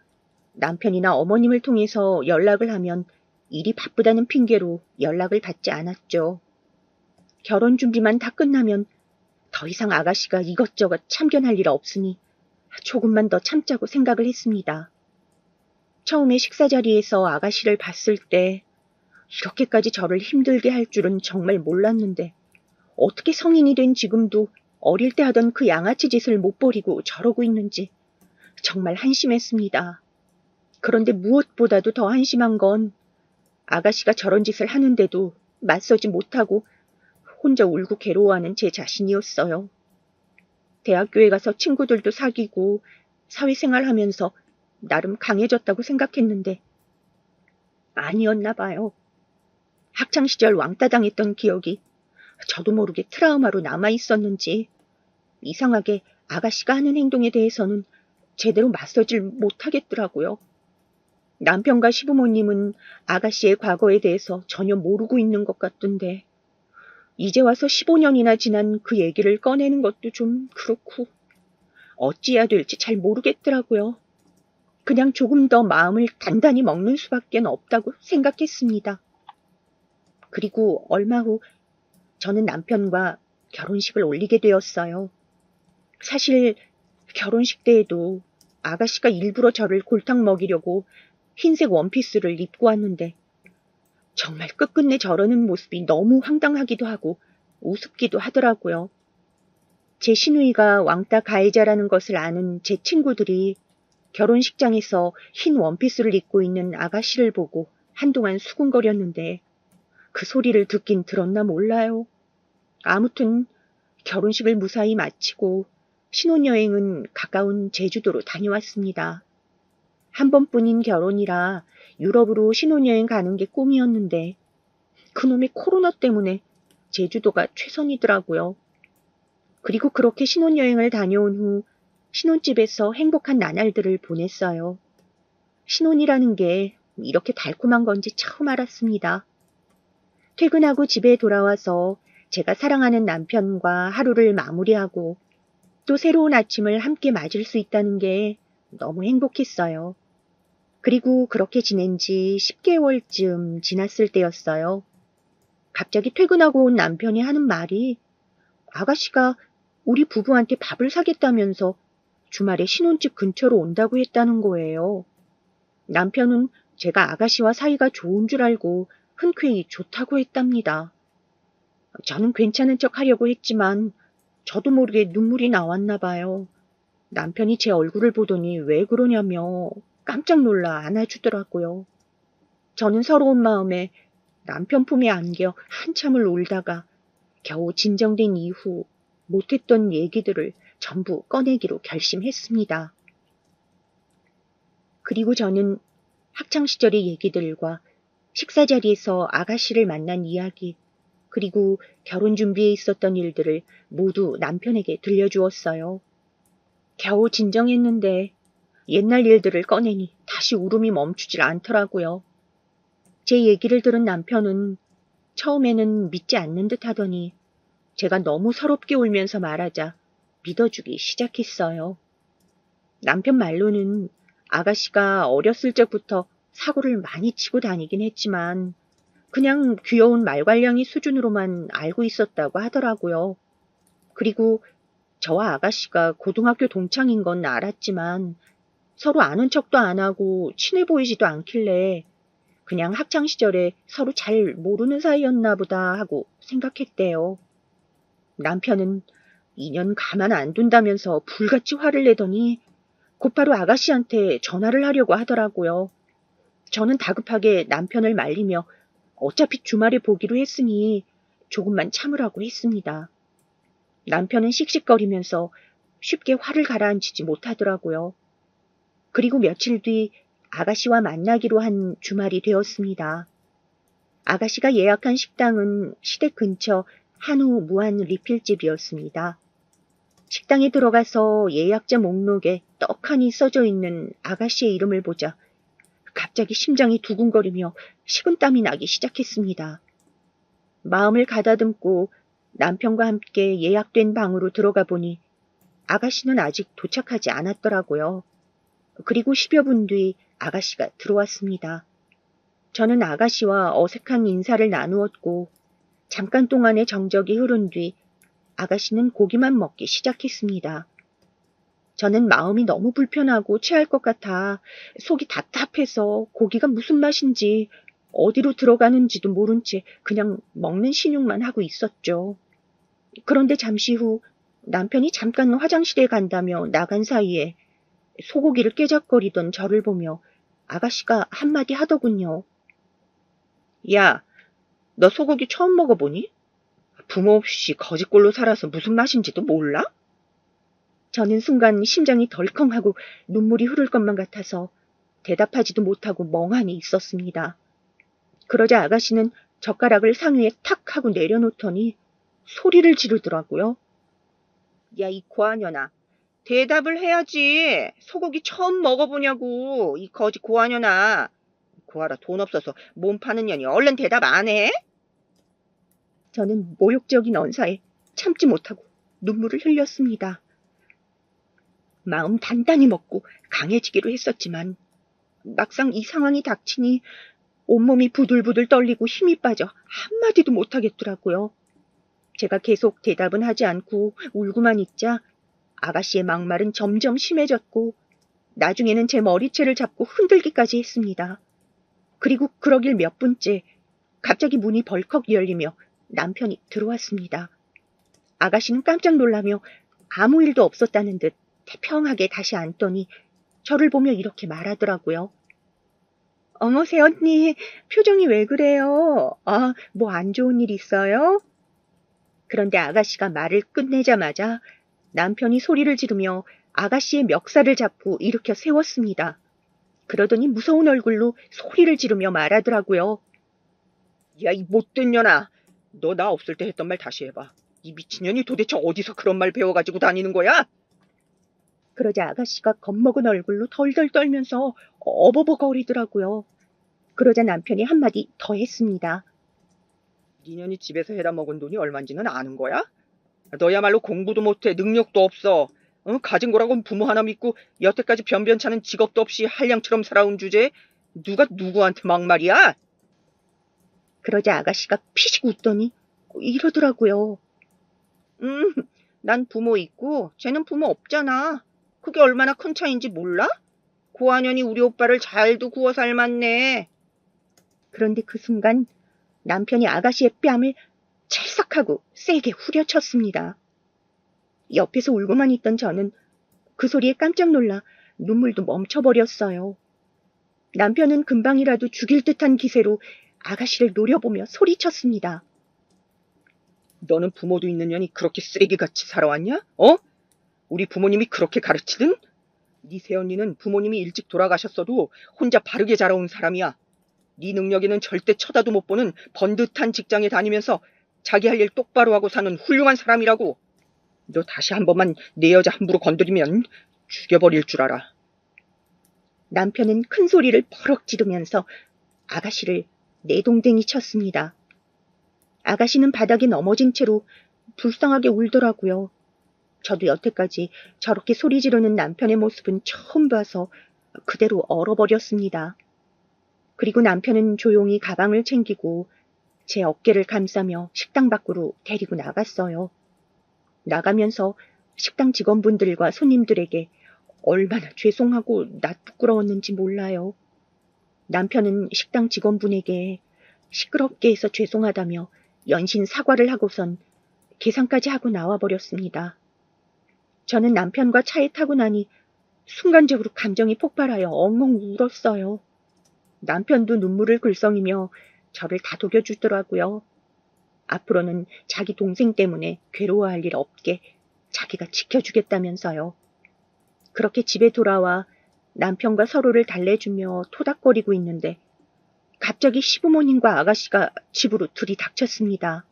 남편이나 어머님을 통해서 연락을 하면 일이 바쁘다는 핑계로 연락을 받지 않았죠. 결혼 준비만 다 끝나면 더 이상 아가씨가 이것저것 참견할 일 없으니 조금만 더 참자고 생각을 했습니다. 처음에 식사 자리에서 아가씨를 봤을 때 이렇게까지 저를 힘들게 할 줄은 정말 몰랐는데 어떻게 성인이 된 지금도 어릴 때 하던 그 양아치 짓을 못 버리고 저러고 있는지 정말 한심했습니다. 그런데 무엇보다도 더 한심한 건 아가씨가 저런 짓을 하는데도 맞서지 못하고 혼자 울고 괴로워하는 제 자신이었어요. 대학교에 가서 친구들도 사귀고 사회생활하면서 나름 강해졌다고 생각했는데 아니었나 봐요. 학창시절 왕따 당했던 기억이 저도 모르게 트라우마로 남아있었는지 이상하게 아가씨가 하는 행동에 대해서는 제대로 맞서질 못하겠더라고요. 남편과 시부모님은 아가씨의 과거에 대해서 전혀 모르고 있는 것 같던데 이제 와서 15년이나 지난 그 얘기를 꺼내는 것도 좀 그렇고 어찌해야 될지 잘 모르겠더라고요. 그냥 조금 더 마음을 단단히 먹는 수밖에 없다고 생각했습니다. 그리고 얼마 후 저는 남편과 결혼식을 올리게 되었어요. 사실 결혼식 때에도 아가씨가 일부러 저를 골탕 먹이려고 흰색 원피스를 입고 왔는데 정말 끝끝내 저러는 모습이 너무 황당하기도 하고 우습기도 하더라고요. 제 시누이가 왕따 가해자라는 것을 아는 제 친구들이 결혼식장에서 흰 원피스를 입고 있는 아가씨를 보고 한동안 수군거렸는데 그 소리를 듣긴 들었나 몰라요. 아무튼 결혼식을 무사히 마치고 신혼여행은 가까운 제주도로 다녀왔습니다. 한 번뿐인 결혼이라 유럽으로 신혼여행 가는 게 꿈이었는데 그놈의 코로나 때문에 제주도가 최선이더라고요. 그리고 그렇게 신혼여행을 다녀온 후 신혼집에서 행복한 나날들을 보냈어요. 신혼이라는 게 이렇게 달콤한 건지 처음 알았습니다. 퇴근하고 집에 돌아와서 제가 사랑하는 남편과 하루를 마무리하고 또 새로운 아침을 함께 맞을 수 있다는 게 너무 행복했어요. 그리고 그렇게 지낸 지 10개월쯤 지났을 때였어요. 갑자기 퇴근하고 온 남편이 하는 말이 아가씨가 우리 부부한테 밥을 사겠다면서 주말에 신혼집 근처로 온다고 했다는 거예요. 남편은 제가 아가씨와 사이가 좋은 줄 알고 흔쾌히 좋다고 했답니다. 저는 괜찮은 척 하려고 했지만 저도 모르게 눈물이 나왔나 봐요. 남편이 제 얼굴을 보더니 왜 그러냐며 깜짝 놀라 안아주더라고요. 저는 서러운 마음에 남편 품에 안겨 한참을 울다가 겨우 진정된 이후 못했던 얘기들을 전부 꺼내기로 결심했습니다. 그리고 저는 학창시절의 얘기들과 식사 자리에서 아가씨를 만난 이야기, 그리고 결혼 준비에 있었던 일들을 모두 남편에게 들려주었어요. 겨우 진정했는데 옛날 일들을 꺼내니 다시 울음이 멈추질 않더라고요. 제 얘기를 들은 남편은 처음에는 믿지 않는 듯 하더니 제가 너무 서럽게 울면서 말하자 믿어주기 시작했어요. 남편 말로는 아가씨가 어렸을 적부터 사고를 많이 치고 다니긴 했지만 그냥 귀여운 말괄량이 수준으로만 알고 있었다고 하더라고요. 그리고 저와 아가씨가 고등학교 동창인 건 알았지만 서로 아는 척도 안 하고 친해 보이지도 않길래 그냥 학창시절에 서로 잘 모르는 사이였나 보다 하고 생각했대요. 남편은 2년 가만 안 둔다면서 불같이 화를 내더니 곧바로 아가씨한테 전화를 하려고 하더라고요. 저는 다급하게 남편을 말리며 어차피 주말에 보기로 했으니 조금만 참으라고 했습니다. 남편은 씩씩거리면서 쉽게 화를 가라앉히지 못하더라고요. 그리고 며칠 뒤 아가씨와 만나기로 한 주말이 되었습니다. 아가씨가 예약한 식당은 시댁 근처 한우 무한 리필집이었습니다. 식당에 들어가서 예약자 목록에 떡하니 써져 있는 아가씨의 이름을 보자 갑자기 심장이 두근거리며 식은땀이 나기 시작했습니다. 마음을 가다듬고 남편과 함께 예약된 방으로 들어가 보니 아가씨는 아직 도착하지 않았더라고요. 그리고 10여 분 뒤 아가씨가 들어왔습니다. 저는 아가씨와 어색한 인사를 나누었고 잠깐 동안의 정적이 흐른 뒤 아가씨는 고기만 먹기 시작했습니다. 저는 마음이 너무 불편하고 체할 것 같아 속이 답답해서 고기가 무슨 맛인지 어디로 들어가는지도 모른 채 그냥 먹는 신용만 하고 있었죠. 그런데 잠시 후 남편이 잠깐 화장실에 간다며 나간 사이에 소고기를 깨작거리던 저를 보며 아가씨가 한마디 하더군요. 야, 너 소고기 처음 먹어보니? 부모 없이 거지꼴로 살아서 무슨 맛인지도 몰라? 저는 순간 심장이 덜컹하고 눈물이 흐를 것만 같아서 대답하지도 못하고 멍하니 있었습니다. 그러자 아가씨는 젓가락을 상위에 탁 하고 내려놓더니 소리를 지르더라고요. 야, 이 고아년아. 대답을 해야지. 소고기 처음 먹어보냐고. 이 거지 고아년아. 고아라 돈 없어서 몸 파는 년이 얼른 대답 안 해? 저는 모욕적인 언사에 참지 못하고 눈물을 흘렸습니다. 마음 단단히 먹고 강해지기로 했었지만 막상 이 상황이 닥치니 온몸이 부들부들 떨리고 힘이 빠져 한마디도 못하겠더라고요. 제가 계속 대답은 하지 않고 울고만 있자 아가씨의 막말은 점점 심해졌고 나중에는 제 머리채를 잡고 흔들기까지 했습니다. 그리고 그러길 몇 분째 갑자기 문이 벌컥 열리며 남편이 들어왔습니다. 아가씨는 깜짝 놀라며 아무 일도 없었다는 듯 태평하게 다시 앉더니 저를 보며 이렇게 말하더라고요. 어머, 새언니, 표정이 왜 그래요? 뭐 안 좋은 일 있어요? 그런데 아가씨가 말을 끝내자마자 남편이 소리를 지르며 아가씨의 멱살을 잡고 일으켜 세웠습니다. 그러더니 무서운 얼굴로 소리를 지르며 말하더라고요. 야, 이 못된 년아. 너 나 없을 때 했던 말 다시 해봐. 이 미친년이 도대체 어디서 그런 말 배워가지고 다니는 거야? 그러자 아가씨가 겁먹은 얼굴로 덜덜 떨면서 어버버거리더라고요. 그러자 남편이 한마디 더 했습니다. 니년이 집에서 해다 먹은 돈이 얼만지는 아는 거야? 너야말로 공부도 못해 능력도 없어. 가진 거라곤 부모 하나 믿고 여태까지 변변찮은 직업도 없이 한량처럼 살아온 주제에 누가 누구한테 막말이야? 그러자 아가씨가 피식 웃더니 이러더라고요. 난 부모 있고 쟤는 부모 없잖아. 그게 얼마나 큰 차이인지 몰라? 고한현이 우리 오빠를 잘도 구워 삶았네. 그런데 그 순간 남편이 아가씨의 뺨을 찰싹하고 세게 후려쳤습니다. 옆에서 울고만 있던 저는 그 소리에 깜짝 놀라 눈물도 멈춰버렸어요. 남편은 금방이라도 죽일 듯한 기세로 아가씨를 노려보며 소리쳤습니다. 너는 부모도 있는 년이 그렇게 쓰레기같이 살아왔냐? 우리 부모님이 그렇게 가르치든? 네 새언니는 부모님이 일찍 돌아가셨어도 혼자 바르게 자라온 사람이야. 네 능력에는 절대 쳐다도 못 보는 번듯한 직장에 다니면서 자기 할 일 똑바로 하고 사는 훌륭한 사람이라고. 너 다시 한 번만 내 여자 함부로 건드리면 죽여버릴 줄 알아. 남편은 큰 소리를 버럭 지르면서 아가씨를 내동댕이 쳤습니다. 아가씨는 바닥에 넘어진 채로 불쌍하게 울더라고요. 저도 여태까지 저렇게 소리 지르는 남편의 모습은 처음 봐서 그대로 얼어버렸습니다. 그리고 남편은 조용히 가방을 챙기고 제 어깨를 감싸며 식당 밖으로 데리고 나갔어요. 나가면서 식당 직원분들과 손님들에게 얼마나 죄송하고 낯부끄러웠는지 몰라요. 남편은 식당 직원분에게 시끄럽게 해서 죄송하다며 연신 사과를 하고선 계산까지 하고 나와버렸습니다. 저는 남편과 차에 타고 나니 순간적으로 감정이 폭발하여 엉엉 울었어요. 남편도 눈물을 글썽이며 저를 다독여주더라고요. 앞으로는 자기 동생 때문에 괴로워할 일 없게 자기가 지켜주겠다면서요. 그렇게 집에 돌아와 남편과 서로를 달래주며 토닥거리고 있는데 갑자기 시부모님과 아가씨가 집으로 들이닥쳤습니다.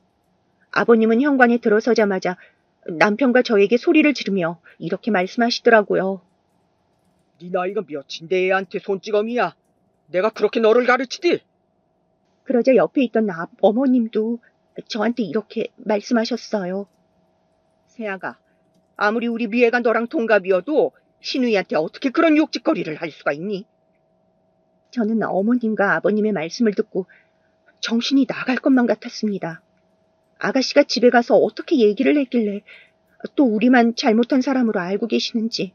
아버님은 현관에 들어서자마자 남편과 저에게 소리를 지르며 이렇게 말씀하시더라고요. 네 나이가 몇인데 애한테 손찌검이야. 내가 그렇게 너를 가르치디? 그러자 옆에 있던 어머님도 저한테 이렇게 말씀하셨어요. 새아가, 아무리 우리 미애가 너랑 동갑이어도 신우이한테 어떻게 그런 욕짓거리를 할 수가 있니? 저는 어머님과 아버님의 말씀을 듣고 정신이 나갈 것만 같았습니다. 아가씨가 집에 가서 어떻게 얘기를 했길래 또 우리만 잘못한 사람으로 알고 계시는지.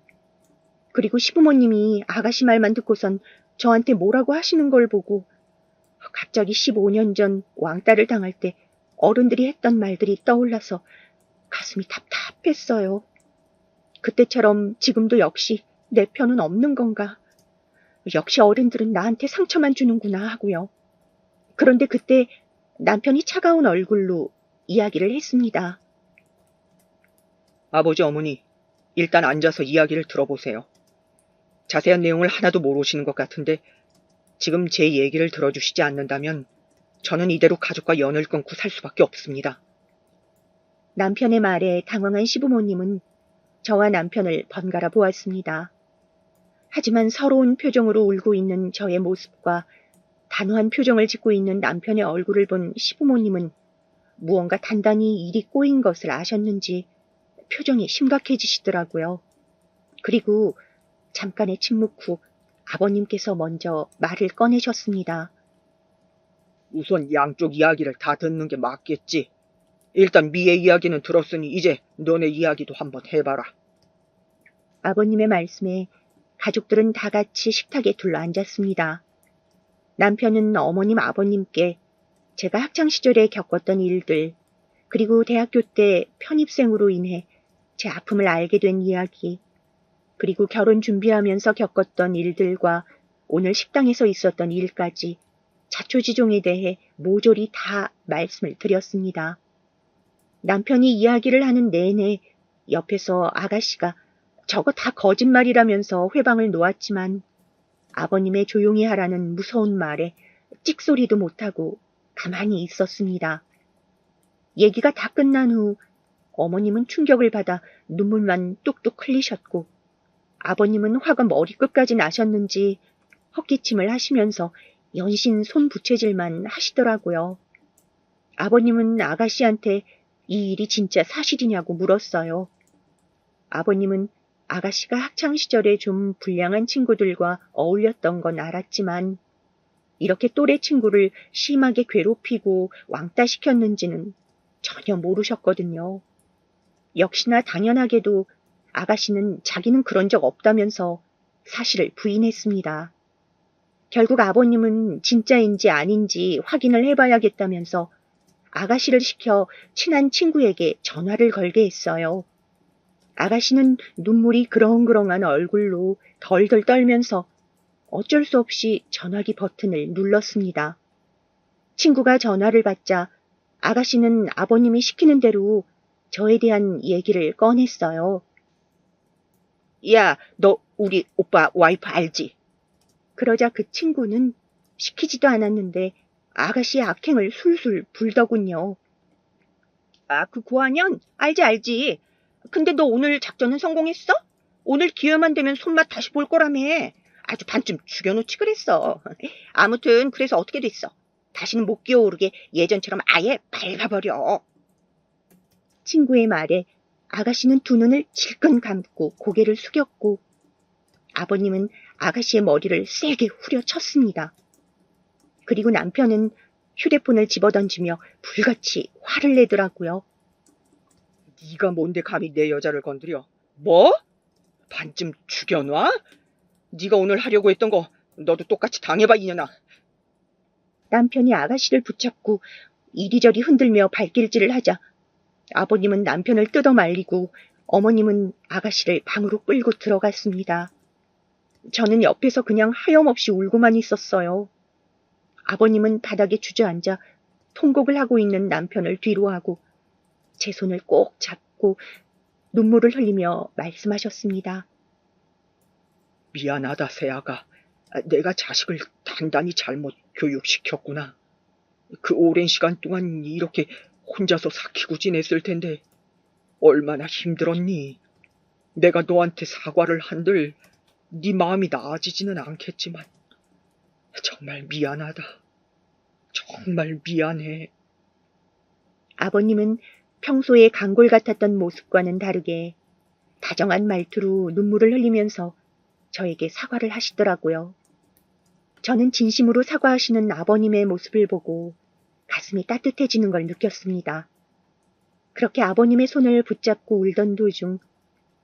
그리고 시부모님이 아가씨 말만 듣고선 저한테 뭐라고 하시는 걸 보고 갑자기 15년 전 왕따를 당할 때 어른들이 했던 말들이 떠올라서 가슴이 답답했어요. 그때처럼 지금도 역시 내 편은 없는 건가. 역시 어른들은 나한테 상처만 주는구나 하고요. 그런데 그때 남편이 차가운 얼굴로 이야기를 했습니다. 아버지, 어머니, 일단 앉아서 이야기를 들어보세요. 자세한 내용을 하나도 모르시는 것 같은데 지금 제 얘기를 들어주시지 않는다면 저는 이대로 가족과 연을 끊고 살 수밖에 없습니다. 남편의 말에 당황한 시부모님은 저와 남편을 번갈아 보았습니다. 하지만 서러운 표정으로 울고 있는 저의 모습과 단호한 표정을 짓고 있는 남편의 얼굴을 본 시부모님은 무언가 단단히 일이 꼬인 것을 아셨는지 표정이 심각해지시더라고요. 그리고 잠깐의 침묵 후 아버님께서 먼저 말을 꺼내셨습니다. 우선 양쪽 이야기를 다 듣는 게 맞겠지. 일단 미의 이야기는 들었으니 이제 너네 이야기도 한번 해봐라. 아버님의 말씀에 가족들은 다 같이 식탁에 둘러앉았습니다. 남편은 어머님 아버님께 제가 학창시절에 겪었던 일들, 그리고 대학교 때 편입생으로 인해 제 아픔을 알게 된 이야기, 그리고 결혼 준비하면서 겪었던 일들과 오늘 식당에서 있었던 일까지 자초지종에 대해 모조리 다 말씀을 드렸습니다. 남편이 이야기를 하는 내내 옆에서 아가씨가 저거 다 거짓말이라면서 회방을 놓았지만 아버님의 조용히 하라는 무서운 말에 찍소리도 못하고 가만히 있었습니다. 얘기가 다 끝난 후 어머님은 충격을 받아 눈물만 뚝뚝 흘리셨고 아버님은 화가 머리끝까지 나셨는지 헛기침을 하시면서 연신 손부채질만 하시더라고요. 아버님은 아가씨한테 이 일이 진짜 사실이냐고 물었어요. 아버님은 아가씨가 학창시절에 좀 불량한 친구들과 어울렸던 건 알았지만 이렇게 또래 친구를 심하게 괴롭히고 왕따시켰는지는 전혀 모르셨거든요. 역시나 당연하게도 아가씨는 자기는 그런 적 없다면서 사실을 부인했습니다. 결국 아버님은 진짜인지 아닌지 확인을 해봐야겠다면서 아가씨를 시켜 친한 친구에게 전화를 걸게 했어요. 아가씨는 눈물이 그렁그렁한 얼굴로 덜덜 떨면서 어쩔 수 없이 전화기 버튼을 눌렀습니다. 친구가 전화를 받자 아가씨는 아버님이 시키는 대로 저에 대한 얘기를 꺼냈어요. 야, 너 우리 오빠 와이프 알지? 그러자 그 친구는 시키지도 않았는데 아가씨의 악행을 술술 불더군요. 아, 그 고한현? 알지. 근데 너 오늘 작전은 성공했어? 오늘 기회만 되면 손맛 다시 볼 거라며. 아주 반쯤 죽여놓지 그랬어. 아무튼 그래서 어떻게 됐어? 다시는 못 기어오르게 예전처럼 아예 밟아버려. 친구의 말에 아가씨는 두 눈을 질끈 감고 고개를 숙였고 아버님은 아가씨의 머리를 세게 후려쳤습니다. 그리고 남편은 휴대폰을 집어던지며 불같이 화를 내더라고요. 네가 뭔데 감히 내 여자를 건드려? 뭐? 반쯤 죽여놔? 네가 오늘 하려고 했던 거 너도 똑같이 당해봐, 이년아. 남편이 아가씨를 붙잡고 이리저리 흔들며 발길질을 하자 아버님은 남편을 뜯어 말리고 어머님은 아가씨를 방으로 끌고 들어갔습니다. 저는 옆에서 그냥 하염없이 울고만 있었어요. 아버님은 바닥에 주저앉아 통곡을 하고 있는 남편을 뒤로 하고 제 손을 꼭 잡고 눈물을 흘리며 말씀하셨습니다. 미안하다, 세아가. 내가 자식을 단단히 잘못 교육시켰구나. 그 오랜 시간 동안 이렇게 혼자서 삭히고 지냈을 텐데 얼마나 힘들었니? 내가 너한테 사과를 한들 네 마음이 나아지지는 않겠지만 정말 미안하다. 정말 미안해. 아버님은 평소에 강골 같았던 모습과는 다르게 다정한 말투로 눈물을 흘리면서 저에게 사과를 하시더라고요. 저는 진심으로 사과하시는 아버님의 모습을 보고 가슴이 따뜻해지는 걸 느꼈습니다. 그렇게 아버님의 손을 붙잡고 울던 도중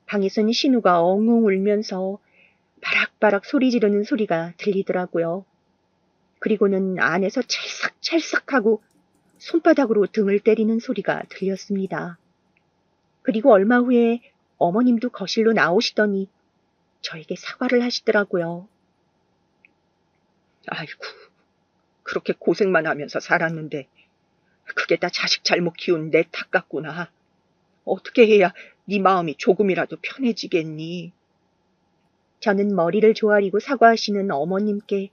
방에서는 신우가 엉엉 울면서 바락바락 소리 지르는 소리가 들리더라고요. 그리고는 안에서 찰싹찰싹하고 손바닥으로 등을 때리는 소리가 들렸습니다. 그리고 얼마 후에 어머님도 거실로 나오시더니 저에게 사과를 하시더라고요. 아이고, 그렇게 고생만 하면서 살았는데 그게 다 자식 잘못 키운 내 탓 같구나. 어떻게 해야 네 마음이 조금이라도 편해지겠니? 저는 머리를 조아리고 사과하시는 어머님께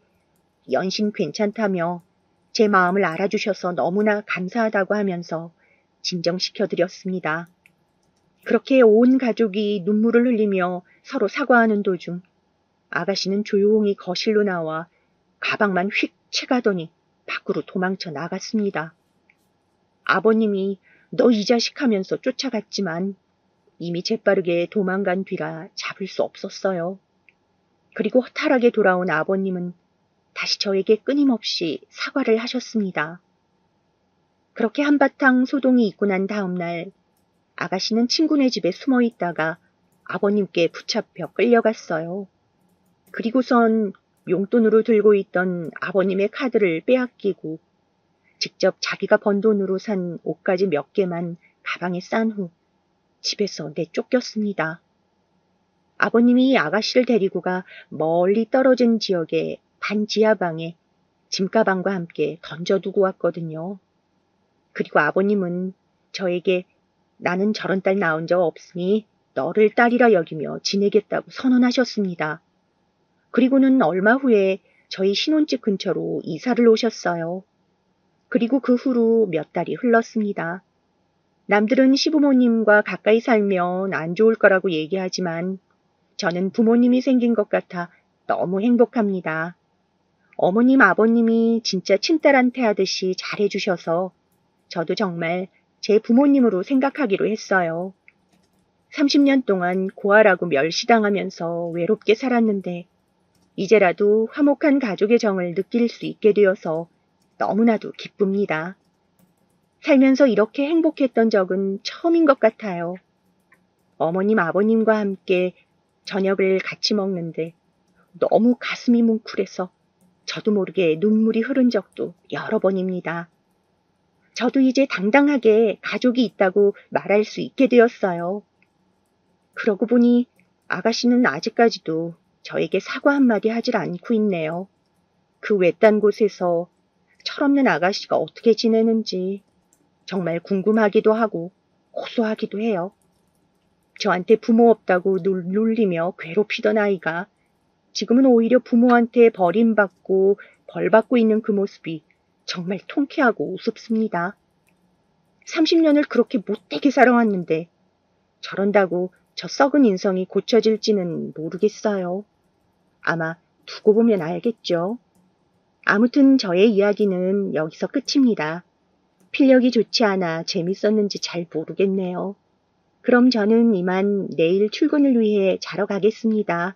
연신 괜찮다며 제 마음을 알아주셔서 너무나 감사하다고 하면서 진정시켜드렸습니다. 그렇게 온 가족이 눈물을 흘리며 서로 사과하는 도중 아가씨는 조용히 거실로 나와 가방만 휙 채가더니 밖으로 도망쳐 나갔습니다. 아버님이 너 이 자식 하면서 쫓아갔지만 이미 재빠르게 도망간 뒤라 잡을 수 없었어요. 그리고 허탈하게 돌아온 아버님은 다시 저에게 끊임없이 사과를 하셨습니다. 그렇게 한바탕 소동이 있고 난 다음 날 아가씨는 친구네 집에 숨어 있다가 아버님께 붙잡혀 끌려갔어요. 그리고선 용돈으로 들고 있던 아버님의 카드를 빼앗기고 직접 자기가 번 돈으로 산 옷가지 몇 개만 가방에 싼 후 집에서 내쫓겼습니다. 아버님이 아가씨를 데리고 가 멀리 떨어진 지역의 반지하방에 짐가방과 함께 던져두고 왔거든요. 그리고 아버님은 저에게 나는 저런 딸 낳은 적 없으니 너를 딸이라 여기며 지내겠다고 선언하셨습니다. 그리고는 얼마 후에 저희 신혼집 근처로 이사를 오셨어요. 그리고 그 후로 몇 달이 흘렀습니다. 남들은 시부모님과 가까이 살면 안 좋을 거라고 얘기하지만 저는 부모님이 생긴 것 같아 너무 행복합니다. 어머님, 아버님이 진짜 친딸한테 하듯이 잘해주셔서 저도 정말 제 부모님으로 생각하기로 했어요. 30년 동안 고아라고 멸시당하면서 외롭게 살았는데 이제라도 화목한 가족의 정을 느낄 수 있게 되어서 너무나도 기쁩니다. 살면서 이렇게 행복했던 적은 처음인 것 같아요. 어머님, 아버님과 함께 저녁을 같이 먹는데 너무 가슴이 뭉클해서 저도 모르게 눈물이 흐른 적도 여러 번입니다. 저도 이제 당당하게 가족이 있다고 말할 수 있게 되었어요. 그러고 보니 아가씨는 아직까지도 저에게 사과 한마디 하질 않고 있네요. 그 외딴 곳에서 철없는 아가씨가 어떻게 지내는지 정말 궁금하기도 하고 고소하기도 해요. 저한테 부모 없다고 놀리며 괴롭히던 아이가 지금은 오히려 부모한테 버림받고 벌받고 있는 그 모습이 정말 통쾌하고 우습습니다. 30년을 그렇게 못되게 살아왔는데 저런다고 저 썩은 인성이 고쳐질지는 모르겠어요. 아마 두고 보면 알겠죠. 아무튼 저의 이야기는 여기서 끝입니다. 필력이 좋지 않아 재밌었는지 잘 모르겠네요. 그럼 저는 이만 내일 출근을 위해 자러 가겠습니다.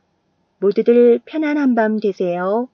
모두들 편안한 밤 되세요.